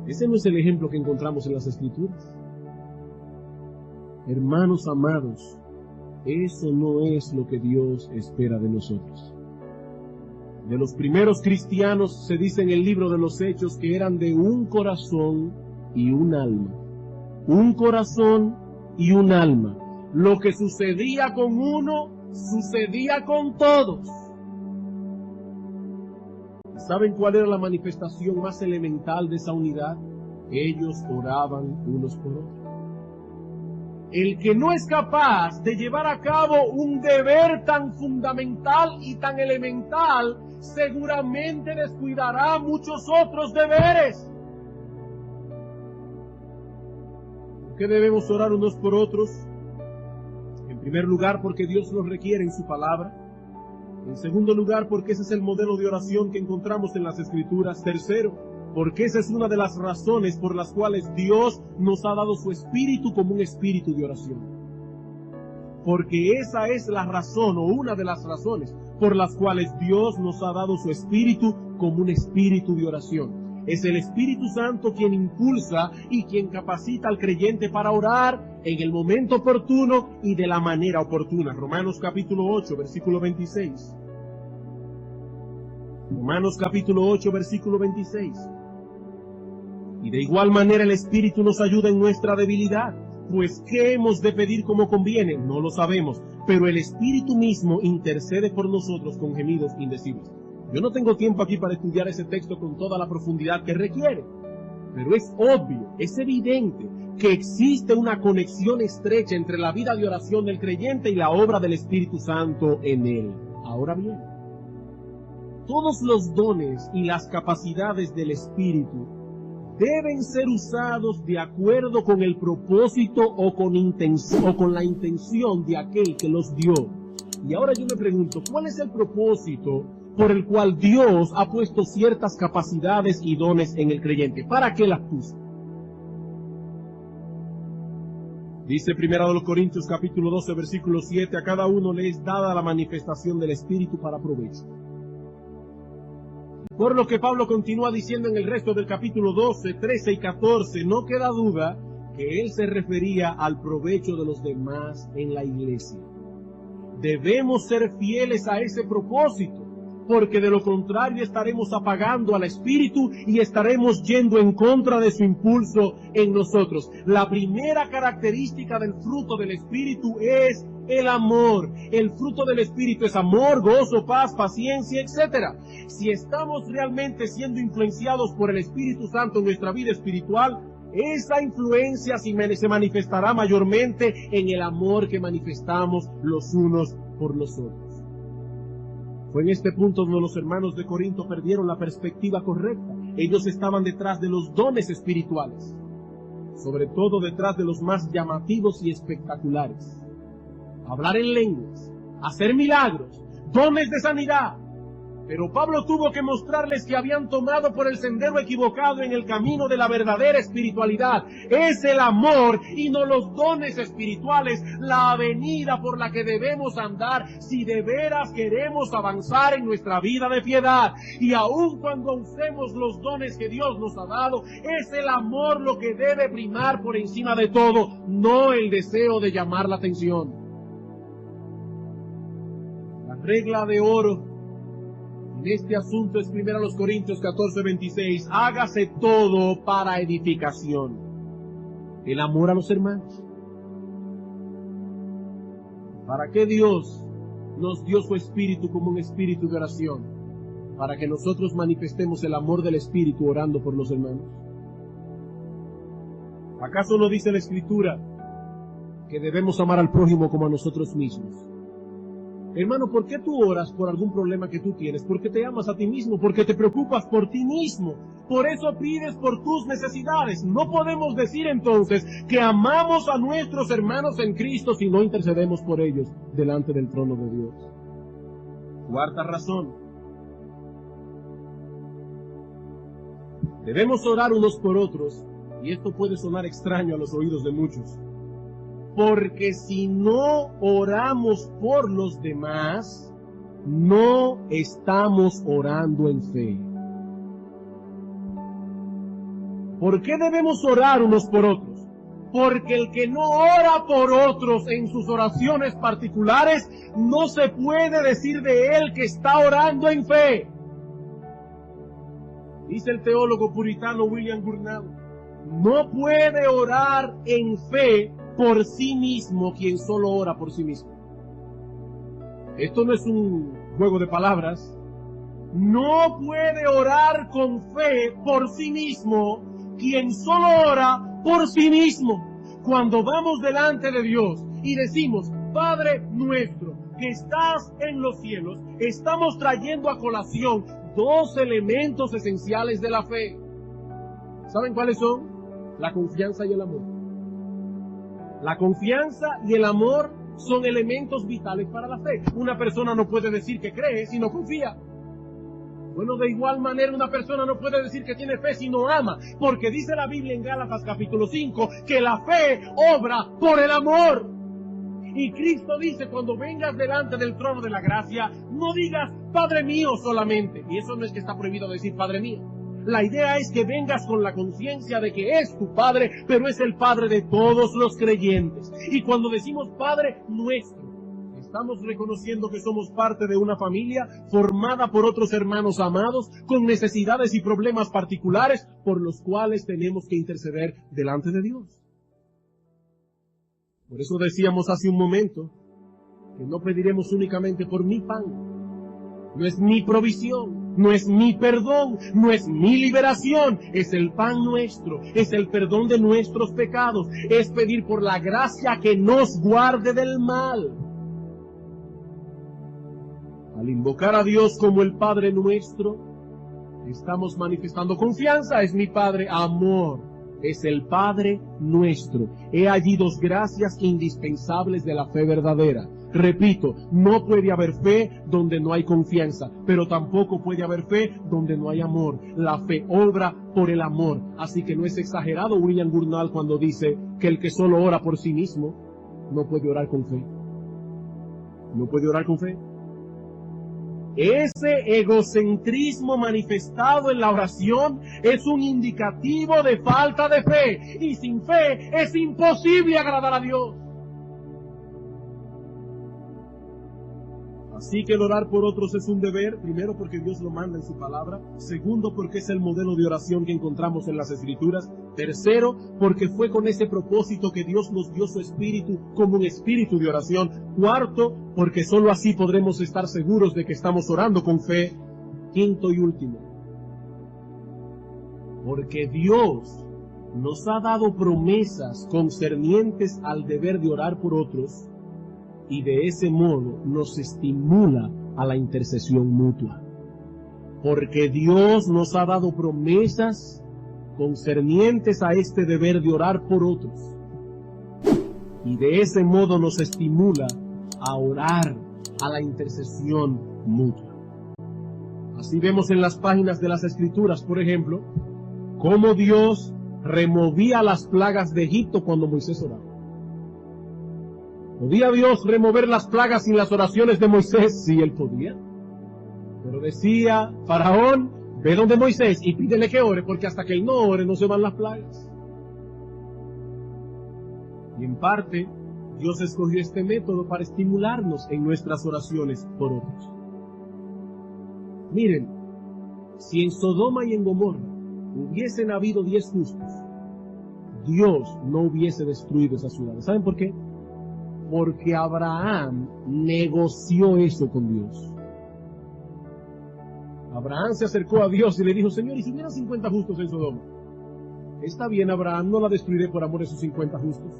Ese no es el ejemplo que encontramos en las Escrituras. Hermanos amados, eso no es lo que Dios espera de nosotros. De los primeros cristianos se dice en el libro de los Hechos que eran de un corazón y un alma, un corazón y un alma. Lo que sucedía con uno, sucedía con todos. ¿Saben cuál era la manifestación más elemental de esa unidad? Ellos oraban unos por otros. El que no es capaz de llevar a cabo un deber tan fundamental y tan elemental, seguramente descuidará muchos otros deberes. ¿Por qué debemos orar unos por otros? En primer lugar, porque Dios lo requiere en su palabra. En segundo lugar, porque ese es el modelo de oración que encontramos en las Escrituras. Tercero, porque esa es una de las razones por las cuales Dios nos ha dado su espíritu como un espíritu de oración. Porque esa es la razón, o una de las razones, por las cuales Dios nos ha dado su espíritu como un espíritu de oración. Es el Espíritu Santo quien impulsa y quien capacita al creyente para orar en el momento oportuno y de la manera oportuna. Romanos capítulo 8, versículo 26. Romanos capítulo 8, versículo 26. Y de igual manera el Espíritu nos ayuda en nuestra debilidad. Pues, ¿qué hemos de pedir como conviene? No lo sabemos, pero el Espíritu mismo intercede por nosotros con gemidos indecibles. Yo no tengo tiempo aquí para estudiar ese texto con toda la profundidad que requiere, pero es obvio, es evidente que existe una conexión estrecha entre la vida de oración del creyente y la obra del Espíritu Santo en él. Ahora bien, todos los dones y las capacidades del Espíritu deben ser usados de acuerdo con el propósito o con la intención de aquel que los dio. Y ahora yo me pregunto, ¿cuál es el propósito por el cual Dios ha puesto ciertas capacidades y dones en el creyente? ¿Para qué las puso? Dice 1 Corintios capítulo 12, versículo 7, a cada uno le es dada la manifestación del Espíritu para provecho. Por lo que Pablo continúa diciendo en el resto del capítulo 12, 13 y 14, no queda duda que él se refería al provecho de los demás en la iglesia. Debemos ser fieles a ese propósito, porque de lo contrario estaremos apagando al Espíritu y estaremos yendo en contra de su impulso en nosotros. La primera característica del fruto del Espíritu es el amor. El fruto del Espíritu es amor, gozo, paz, paciencia, etc. Si estamos realmente siendo influenciados por el Espíritu Santo en nuestra vida espiritual, esa influencia se manifestará mayormente en el amor que manifestamos los unos por los otros. Fue en este punto donde los hermanos de Corinto perdieron la perspectiva correcta. Ellos estaban detrás de los dones espirituales, sobre todo detrás de los más llamativos y espectaculares. Hablar en lenguas, hacer milagros, dones de sanidad. Pero Pablo tuvo que mostrarles que habían tomado por el sendero equivocado en el camino de la verdadera espiritualidad. Es el amor y no los dones espirituales la avenida por la que debemos andar si de veras queremos avanzar en nuestra vida de piedad. Y aun cuando usemos los dones que Dios nos ha dado, es el amor lo que debe primar por encima de todo, no el deseo de llamar la atención. La regla de oro en este asunto es 1 Corintios 14, 26. Hágase todo para edificación. El amor a los hermanos. ¿Para qué Dios nos dio su espíritu como un espíritu de oración? Para que nosotros manifestemos el amor del Espíritu orando por los hermanos. ¿Acaso no dice la Escritura que debemos amar al prójimo como a nosotros mismos? Hermano, ¿por qué tú oras por algún problema que tú tienes? Porque te amas a ti mismo, porque te preocupas por ti mismo. Por eso pides por tus necesidades. No podemos decir entonces que amamos a nuestros hermanos en Cristo si no intercedemos por ellos delante del trono de Dios. Cuarta razón. Debemos orar unos por otros, y esto puede sonar extraño a los oídos de muchos. Porque si no oramos por los demás, no estamos orando en fe. ¿Por qué debemos orar unos por otros? Porque el que no ora por otros en sus oraciones particulares, no se puede decir de él que está orando en fe. Dice el teólogo puritano William Gurnall, No puede orar en fe por sí mismo quien solo ora por sí mismo. Esto no es un juego de palabras. No puede orar con fe por sí mismo quien solo ora por sí mismo. Cuando vamos delante de Dios y decimos, Padre nuestro que estás en los cielos, estamos trayendo a colación dos elementos esenciales de la fe. ¿Saben cuáles son? La confianza y el amor. La confianza y el amor son elementos vitales para la fe. Una persona no puede decir que cree si no confía. Bueno, de igual manera una persona no puede decir que tiene fe si no ama, porque dice la Biblia en Gálatas capítulo 5 que la fe obra por el amor. Y Cristo dice, cuando vengas delante del trono de la gracia, no digas Padre mío solamente. Y eso no es que está prohibido decir Padre mío. La idea es que vengas con la conciencia de que es tu Padre, pero es el Padre de todos los creyentes. Y cuando decimos Padre nuestro, estamos reconociendo que somos parte de una familia formada por otros hermanos amados, con necesidades y problemas particulares por los cuales tenemos que interceder delante de Dios. Por eso decíamos hace un momento que no pediremos únicamente por mi pan. No es mi provisión, no es mi perdón, no es mi liberación, es el pan nuestro, es el perdón de nuestros pecados, es pedir por la gracia que nos guarde del mal. Al invocar a Dios como el Padre nuestro, estamos manifestando confianza, es mi Padre, amor, es el Padre nuestro. He allí dos gracias indispensables de la fe verdadera. Repito, no puede haber fe donde no hay confianza, pero tampoco puede haber fe donde no hay amor. La fe obra por el amor. Así que no es exagerado William Gurnall cuando dice que el que solo ora por sí mismo no puede orar con fe. No puede orar con fe. Ese egocentrismo manifestado en la oración es un indicativo de falta de fe. Y sin fe es imposible agradar a Dios. Así que el orar por otros es un deber, primero porque Dios lo manda en su palabra, segundo porque es el modelo de oración que encontramos en las Escrituras, tercero porque fue con ese propósito que Dios nos dio su espíritu como un espíritu de oración, cuarto porque sólo así podremos estar seguros de que estamos orando con fe, quinto y último, porque Dios nos ha dado promesas concernientes al deber de orar por otros, y de ese modo nos estimula a la intercesión mutua. Porque Dios nos ha dado promesas concernientes a este deber de orar por otros. Y de ese modo nos estimula a orar a la intercesión mutua. Así vemos en las páginas de las Escrituras, por ejemplo, cómo Dios removía las plagas de Egipto cuando Moisés oraba. ¿Podía Dios remover las plagas sin las oraciones de Moisés? Sí, él podía. Pero decía Faraón, ve donde Moisés y pídele que ore, porque hasta que él no ore no se van las plagas. Y en parte, Dios escogió este método para estimularnos en nuestras oraciones por otros. Miren, si en Sodoma y en Gomorra hubiesen habido 10 justos, Dios no hubiese destruido esas ciudades. ¿Saben por qué? Porque Abraham negoció eso con Dios. Abraham se acercó a Dios y le dijo, Señor, ¿y si hubieran 50 justos en Sodoma? Está bien, Abraham, no la destruiré por amor a esos 50 justos.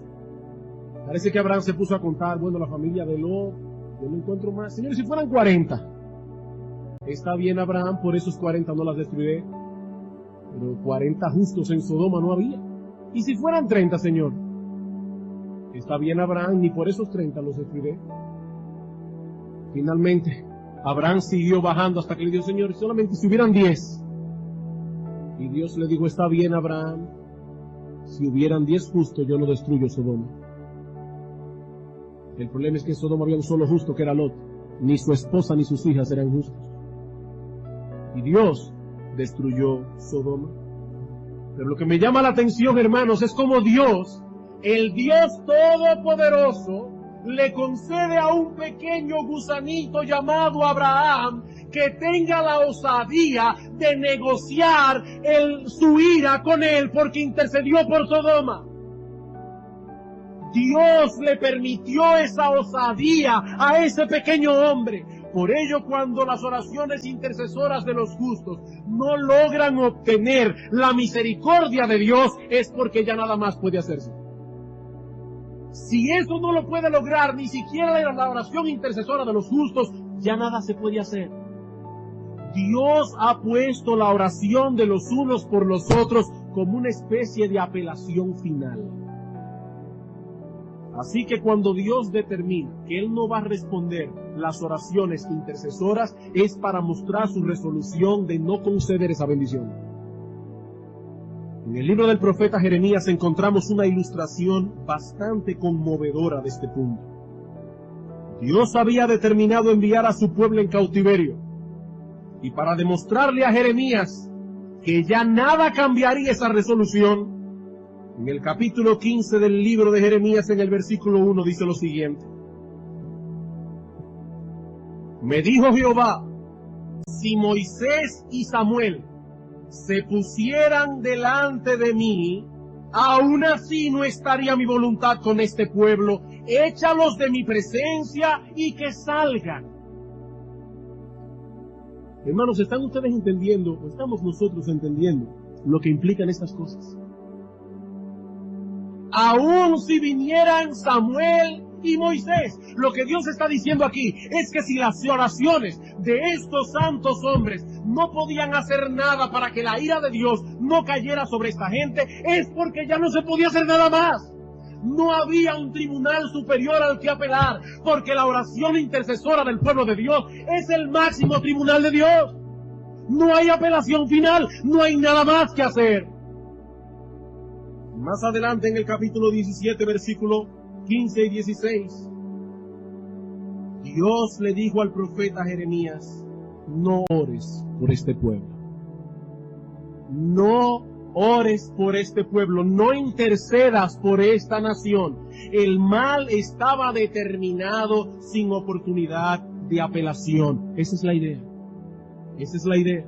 Parece que Abraham se puso a contar, bueno, la familia de Lot, yo no encuentro más. Señor, ¿y si fueran 40? Está bien, Abraham, por esos 40 no las destruiré. Pero 40 justos en Sodoma no había. ¿Y si fueran 30, Señor? Está bien, Abraham, ni por esos 30 los destruiré. Finalmente, Abraham siguió bajando hasta que le dijo, Señor, solamente si hubieran 10. Y Dios le dijo, está bien, Abraham, si hubieran 10 justos, yo no destruyo Sodoma. El problema es que en Sodoma había un solo justo, que era Lot. Ni su esposa ni sus hijas eran justos. Y Dios destruyó Sodoma. Pero lo que me llama la atención, hermanos, es como Dios, el Dios Todopoderoso, le concede a un pequeño gusanito llamado Abraham que tenga la osadía de negociar su ira con él porque intercedió por Sodoma. Dios le permitió esa osadía a ese pequeño hombre. Por ello, cuando las oraciones intercesoras de los justos no logran obtener la misericordia de Dios, es porque ya nada más puede hacerse. Si eso no lo puede lograr ni siquiera la oración intercesora de los justos, ya nada se puede hacer. Dios ha puesto la oración de los unos por los otros como una especie de apelación final. Así que cuando Dios determina que Él no va a responder las oraciones intercesoras, es para mostrar su resolución de no conceder esa bendición. En el libro del profeta Jeremías encontramos una ilustración bastante conmovedora de este punto. Dios había determinado enviar a su pueblo en cautiverio, y para demostrarle a Jeremías que ya nada cambiaría esa resolución, en el capítulo 15 del libro de Jeremías, en el versículo 1, dice lo siguiente: Me dijo Jehová, si Moisés y Samuel se pusieran delante de mí, aún así no estaría mi voluntad con este pueblo. Échalos de mi presencia y que salgan. Hermanos, ¿están ustedes entendiendo, o estamos nosotros entendiendo lo que implican estas cosas? Aún si vinieran Samuel y Moisés, lo que Dios está diciendo aquí es que si las oraciones de estos santos hombres no podían hacer nada para que la ira de Dios no cayera sobre esta gente, es porque ya no se podía hacer nada más. No había un tribunal superior al que apelar, porque la oración intercesora del pueblo de Dios es el máximo tribunal de Dios. No hay apelación final, no hay nada más que hacer. Más adelante en el capítulo 17, versículo 15 y 16, Dios le dijo al profeta Jeremías: no ores por este pueblo. No ores por este pueblo, no intercedas por esta nación. El mal estaba determinado sin oportunidad de apelación. Esa es la idea. Esa es la idea.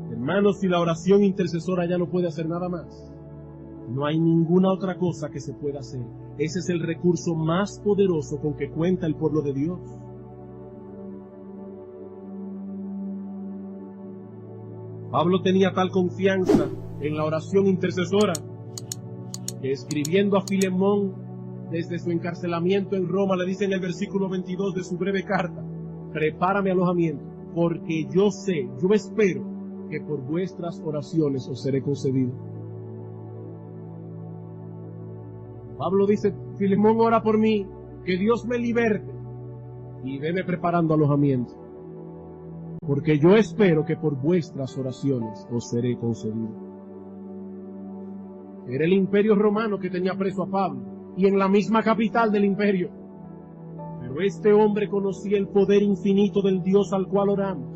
Hermanos, si la oración intercesora ya no puede hacer nada más, no hay ninguna otra cosa que se pueda hacer. Ese es el recurso más poderoso con que cuenta el pueblo de Dios. Pablo tenía tal confianza en la oración intercesora que, escribiendo a Filemón desde su encarcelamiento en Roma, le dice en el versículo 22 de su breve carta: prepárame alojamiento, porque yo espero que por vuestras oraciones os seré concedido. Pablo dice: Filemón, ora por mí, que Dios me liberte, y veme preparando alojamiento, porque yo espero que por vuestras oraciones os seré concedido. Era el imperio romano que tenía preso a Pablo, y en la misma capital del imperio. Pero este hombre conocía el poder infinito del Dios al cual oramos.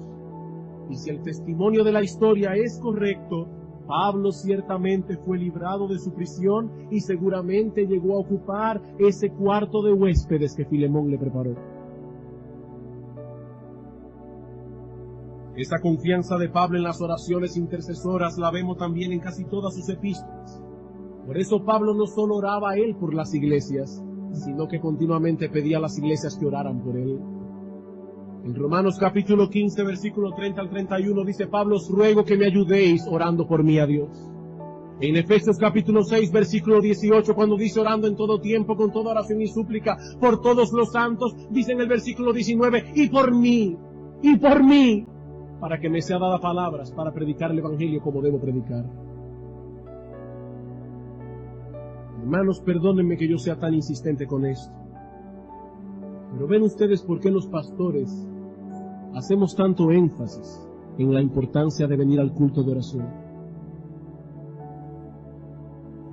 Y si el testimonio de la historia es correcto, Pablo ciertamente fue librado de su prisión y seguramente llegó a ocupar ese cuarto de huéspedes que Filemón le preparó. Esa confianza de Pablo en las oraciones intercesoras la vemos también en casi todas sus epístolas. Por eso Pablo no solo oraba a él por las iglesias, sino que continuamente pedía a las iglesias que oraran por él. En Romanos capítulo 15, versículo 30 al 31, dice Pablo: os ruego que me ayudéis orando por mí a Dios. En Efesios capítulo 6, versículo 18, cuando dice orando en todo tiempo, con toda oración y súplica, por todos los santos, dice en el versículo 19, y por mí, para que me sea dada palabras para predicar el evangelio como debo predicar. Hermanos, perdónenme que yo sea tan insistente con esto, pero ven ustedes por qué los pastores hacemos tanto énfasis en la importancia de venir al culto de oración.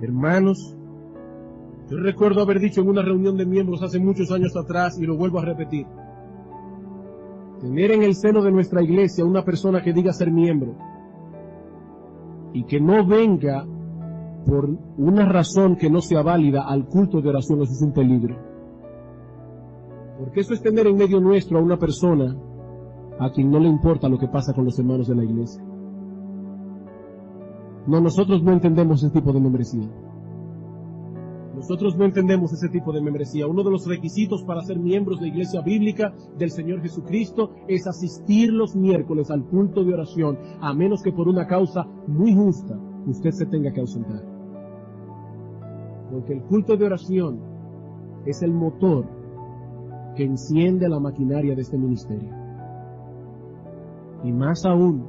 Hermanos, yo recuerdo haber dicho en una reunión de miembros hace muchos años atrás, y lo vuelvo a repetir: tener en el seno de nuestra iglesia una persona que diga ser miembro y que no venga por una razón que no sea válida al culto de oración, eso es un peligro. Porque eso es tener en medio nuestro a una persona a quien no le importa lo que pasa con los hermanos de la iglesia. No, nosotros no entendemos ese tipo de membresía. Nosotros no entendemos ese tipo de membresía. Uno de los requisitos para ser miembros de Iglesia Bíblica del Señor Jesucristo es asistir los miércoles al culto de oración, a menos que por una causa muy justa usted se tenga que ausentar. Porque el culto de oración es el motor que enciende la maquinaria de este ministerio. Y más aún,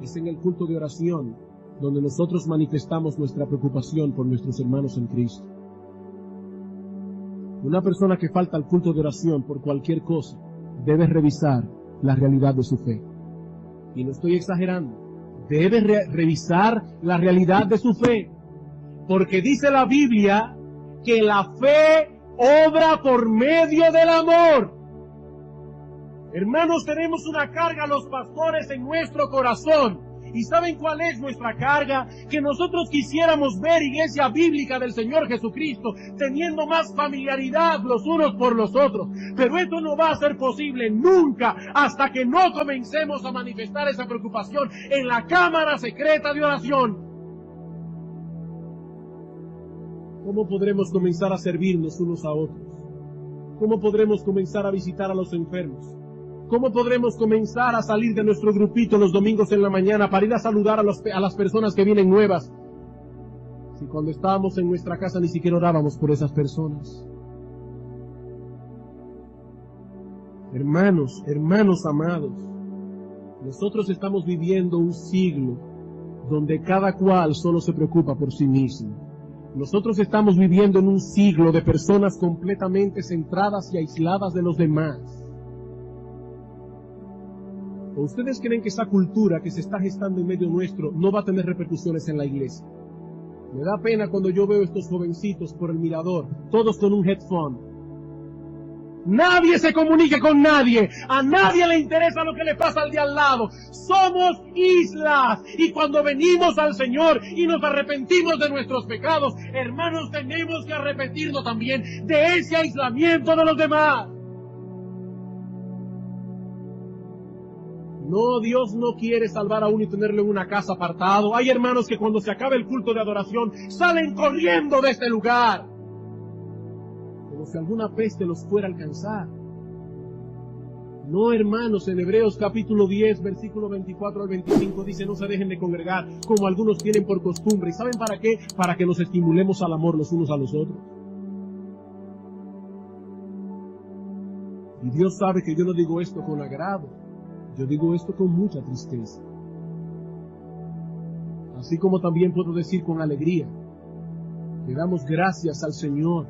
es en el culto de oración donde nosotros manifestamos nuestra preocupación por nuestros hermanos en Cristo. Una persona que falta al culto de oración por cualquier cosa debe revisar la realidad de su fe. Y no estoy exagerando. Debe revisar la realidad de su fe. Porque dice la Biblia que la fe obra por medio del amor. Hermanos, tenemos una carga los pastores en nuestro corazón. ¿Y saben cuál es nuestra carga? Que nosotros quisiéramos ver Iglesia Bíblica del Señor Jesucristo teniendo más familiaridad los unos por los otros. Pero esto no va a ser posible nunca hasta que no comencemos a manifestar esa preocupación en la cámara secreta de oración. ¿Cómo podremos comenzar a servirnos unos a otros? ¿Cómo podremos comenzar a visitar a los enfermos? ¿Cómo podremos comenzar a salir de nuestro grupito los domingos en la mañana para ir a saludar a las personas que vienen nuevas? Si cuando estábamos en nuestra casa ni siquiera orábamos por esas personas. Hermanos, hermanos amados, nosotros estamos viviendo un siglo donde cada cual solo se preocupa por sí mismo. Nosotros estamos viviendo en un siglo de personas completamente centradas y aisladas de los demás. ¿O ustedes creen que esa cultura que se está gestando en medio nuestro no va a tener repercusiones en la iglesia? Me da pena cuando yo veo estos jovencitos por el mirador, todos con un headphone. Nadie se comunica con nadie, a nadie le interesa lo que le pasa al de al lado. Somos islas, y cuando venimos al Señor y nos arrepentimos de nuestros pecados, hermanos, tenemos que arrepentirnos también de ese aislamiento de los demás. No, Dios no quiere salvar a uno y tenerlo en una casa apartado. Hay hermanos que cuando se acaba el culto de adoración salen corriendo de este lugar, como si alguna peste los fuera a alcanzar. No, hermanos, en Hebreos capítulo 10, versículo 24 al 25 dice: no se dejen de congregar como algunos tienen por costumbre. ¿Y saben para qué? Para que nos estimulemos al amor los unos a los otros. Y Dios sabe que yo no digo esto con agrado. Yo digo esto con mucha tristeza. Así como también puedo decir con alegría que damos gracias al Señor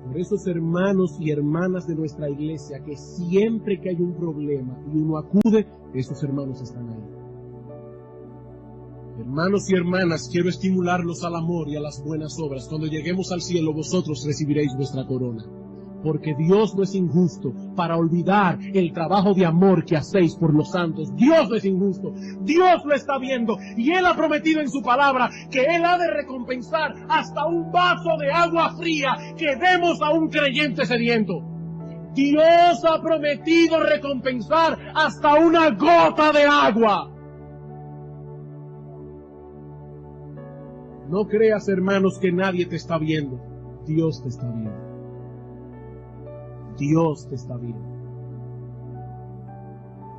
por esos hermanos y hermanas de nuestra iglesia que siempre que hay un problema y uno acude, esos hermanos están ahí. Hermanos y hermanas, quiero estimularlos al amor y a las buenas obras. Cuando lleguemos al cielo, vosotros recibiréis vuestra corona. Porque Dios no es injusto para olvidar el trabajo de amor que hacéis por los santos. Dios no es injusto. Dios lo está viendo. Y Él ha prometido en su palabra que Él ha de recompensar hasta un vaso de agua fría que demos a un creyente sediento. Dios ha prometido recompensar hasta una gota de agua. No creas, hermanos, que nadie te está viendo. Dios te está viendo. Dios te está viendo.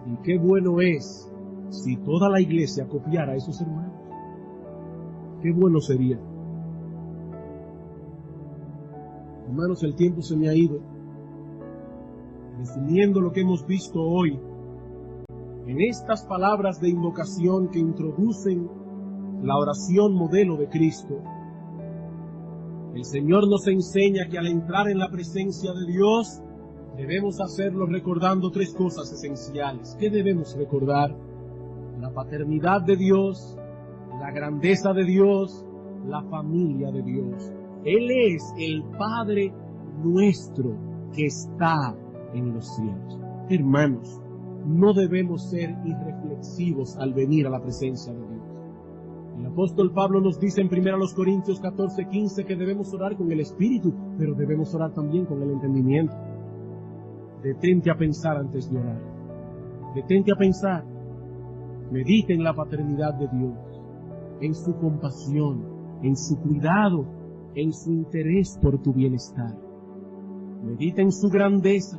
Y qué bueno es si toda la iglesia copiara a esos hermanos. Qué bueno sería. Hermanos, el tiempo se me ha ido. Resumiendo lo que hemos visto hoy, en estas palabras de invocación que introducen la oración modelo de Cristo, el Señor nos enseña que al entrar en la presencia de Dios, debemos hacerlo recordando tres cosas esenciales. ¿Qué debemos recordar? La paternidad de Dios, la grandeza de Dios, la familia de Dios. Él es el Padre nuestro que está en los cielos. Hermanos, no debemos ser irreflexivos al venir a la presencia de Dios. El apóstol Pablo nos dice en 1 Corintios 14:15 que debemos orar con el Espíritu, pero debemos orar también con el entendimiento. Detente a pensar antes de orar. Detente a pensar. Medita en la paternidad de Dios, en su compasión, en su cuidado, en su interés por tu bienestar. Medita en su grandeza.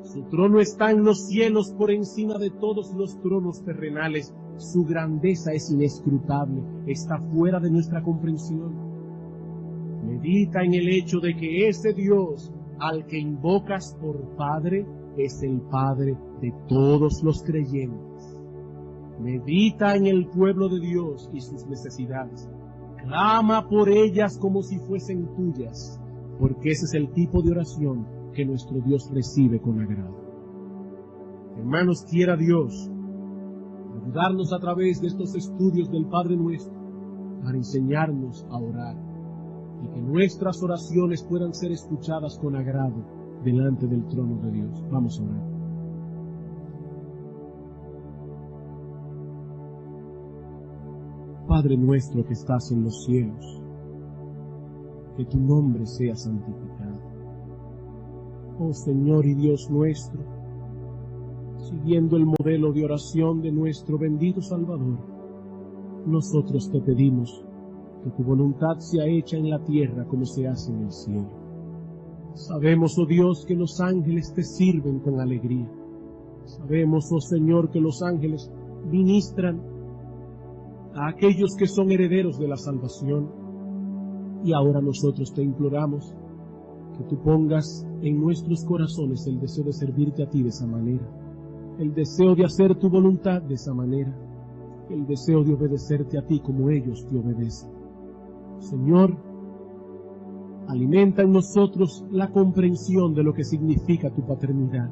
Su trono está en los cielos por encima de todos los tronos terrenales. Su grandeza es inescrutable, está fuera de nuestra comprensión. Medita en el hecho de que ese Dios al que invocas por Padre es el Padre de todos los creyentes. Medita en el pueblo de Dios y sus necesidades. Clama por ellas como si fuesen tuyas, porque ese es el tipo de oración que nuestro Dios recibe con agrado. Hermanos, quiera Dios ayudarnos a través de estos estudios del Padre Nuestro para enseñarnos a orar y que nuestras oraciones puedan ser escuchadas con agrado delante del trono de Dios. Vamos a orar. Padre nuestro que estás en los cielos, que tu nombre sea santificado. Oh Señor y Dios nuestro, siguiendo el modelo de oración de nuestro bendito Salvador, nosotros te pedimos que tu voluntad sea hecha en la tierra como se hace en el cielo. Sabemos, oh Dios, que los ángeles te sirven con alegría. Sabemos, oh Señor, que los ángeles ministran a aquellos que son herederos de la salvación. Y ahora nosotros te imploramos que tú pongas en nuestros corazones el deseo de servirte a ti de esa manera, el deseo de hacer tu voluntad de esa manera, el deseo de obedecerte a ti como ellos te obedecen. Señor, alimenta en nosotros la comprensión de lo que significa tu paternidad.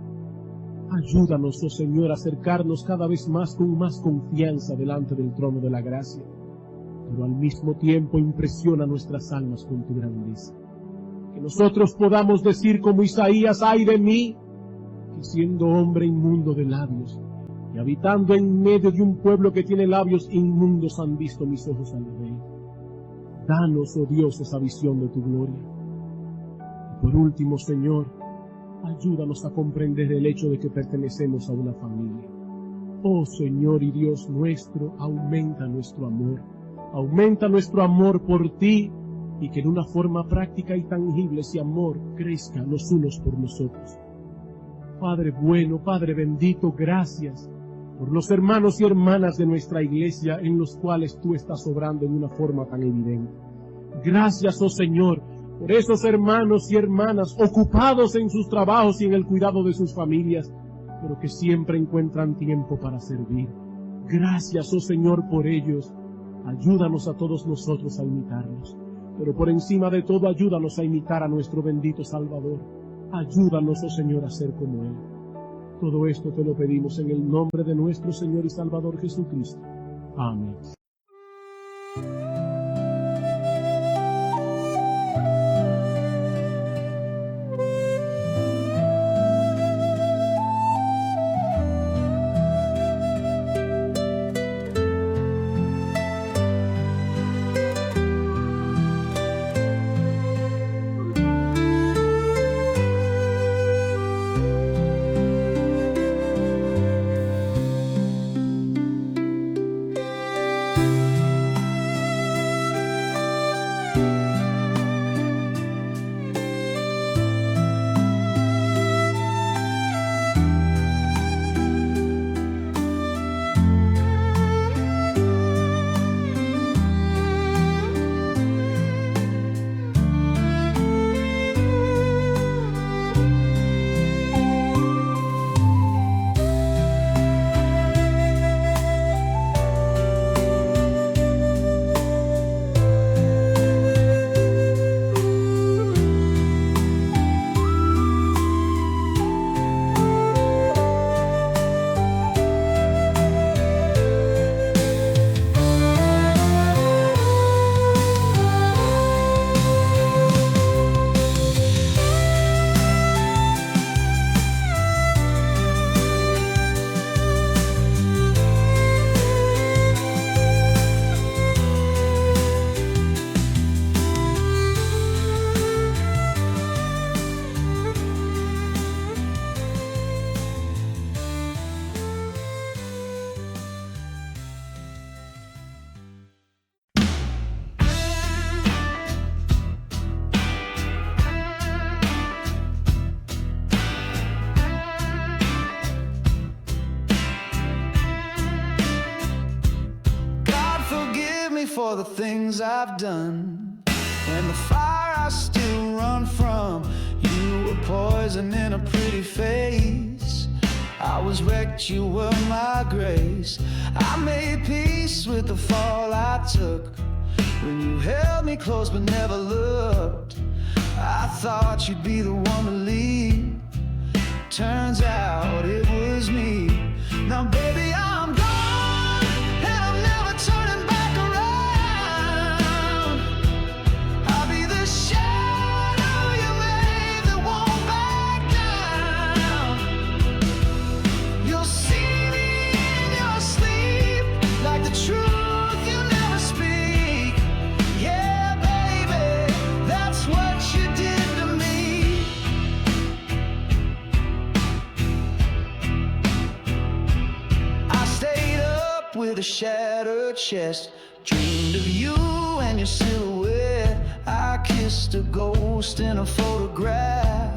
Ayúdanos, oh Señor, a acercarnos cada vez más con más confianza delante del trono de la gracia, pero al mismo tiempo impresiona nuestras almas con tu grandeza. Que nosotros podamos decir como Isaías: ay de mí, que siendo hombre inmundo de labios, y habitando en medio de un pueblo que tiene labios inmundos, han visto mis ojos al Rey. Danos, oh Dios, esa visión de tu gloria. Y por último, Señor, ayúdanos a comprender el hecho de que pertenecemos a una familia. Oh Señor y Dios nuestro, aumenta nuestro amor por ti, y que en una forma práctica y tangible ese amor crezca los unos por nosotros. Padre bueno, Padre bendito, gracias por los hermanos y hermanas de nuestra iglesia en los cuales tú estás obrando en una forma tan evidente. Gracias, oh Señor, por esos hermanos y hermanas ocupados en sus trabajos y en el cuidado de sus familias, pero que siempre encuentran tiempo para servir. Gracias, oh Señor, por ellos. Ayúdanos a todos nosotros a imitarlos, pero por encima de todo ayúdanos a imitar a nuestro bendito Salvador. Ayúdanos, oh Señor, a ser como Él. Todo esto te lo pedimos en el nombre de nuestro Señor y Salvador Jesucristo. Amén. for the things I've done, and the fire I still run from. You were poison in a pretty face. I was wrecked, you were my grace. I made peace with the fall I took when you held me close but never looked. I thought you'd be the one to leave. Turns out it was me. Now baby, I'm gone, and I'm never turning back around. I'll be the shadow you made that won't back down. You'll see me in your sleep, like the truth you never speak. Yeah, baby, that's what you did to me. I stayed up with a shattered chest, dreamed of you and your silhouette. I kissed a ghost in a photograph,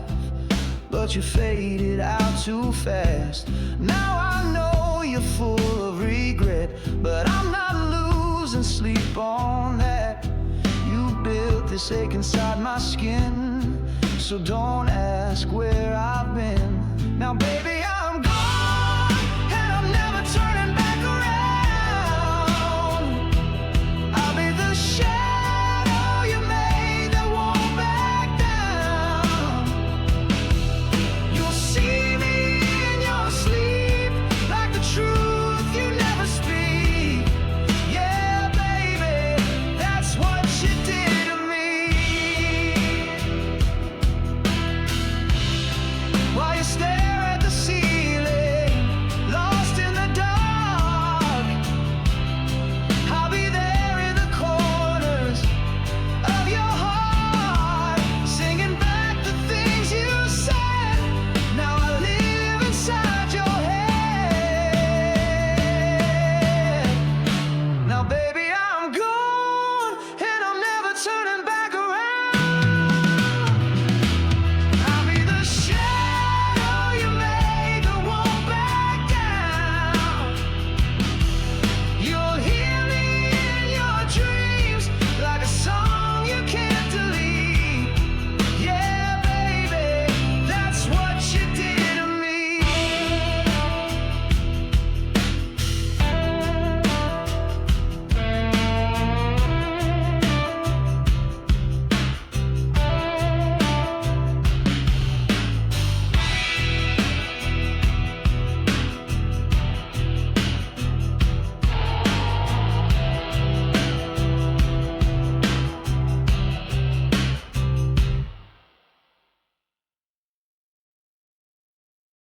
but you faded out too fast. Now I know you're full of regret, but I'm not losing sleep on that. You built this ache inside my skin, so don't ask where I've been. Now baby,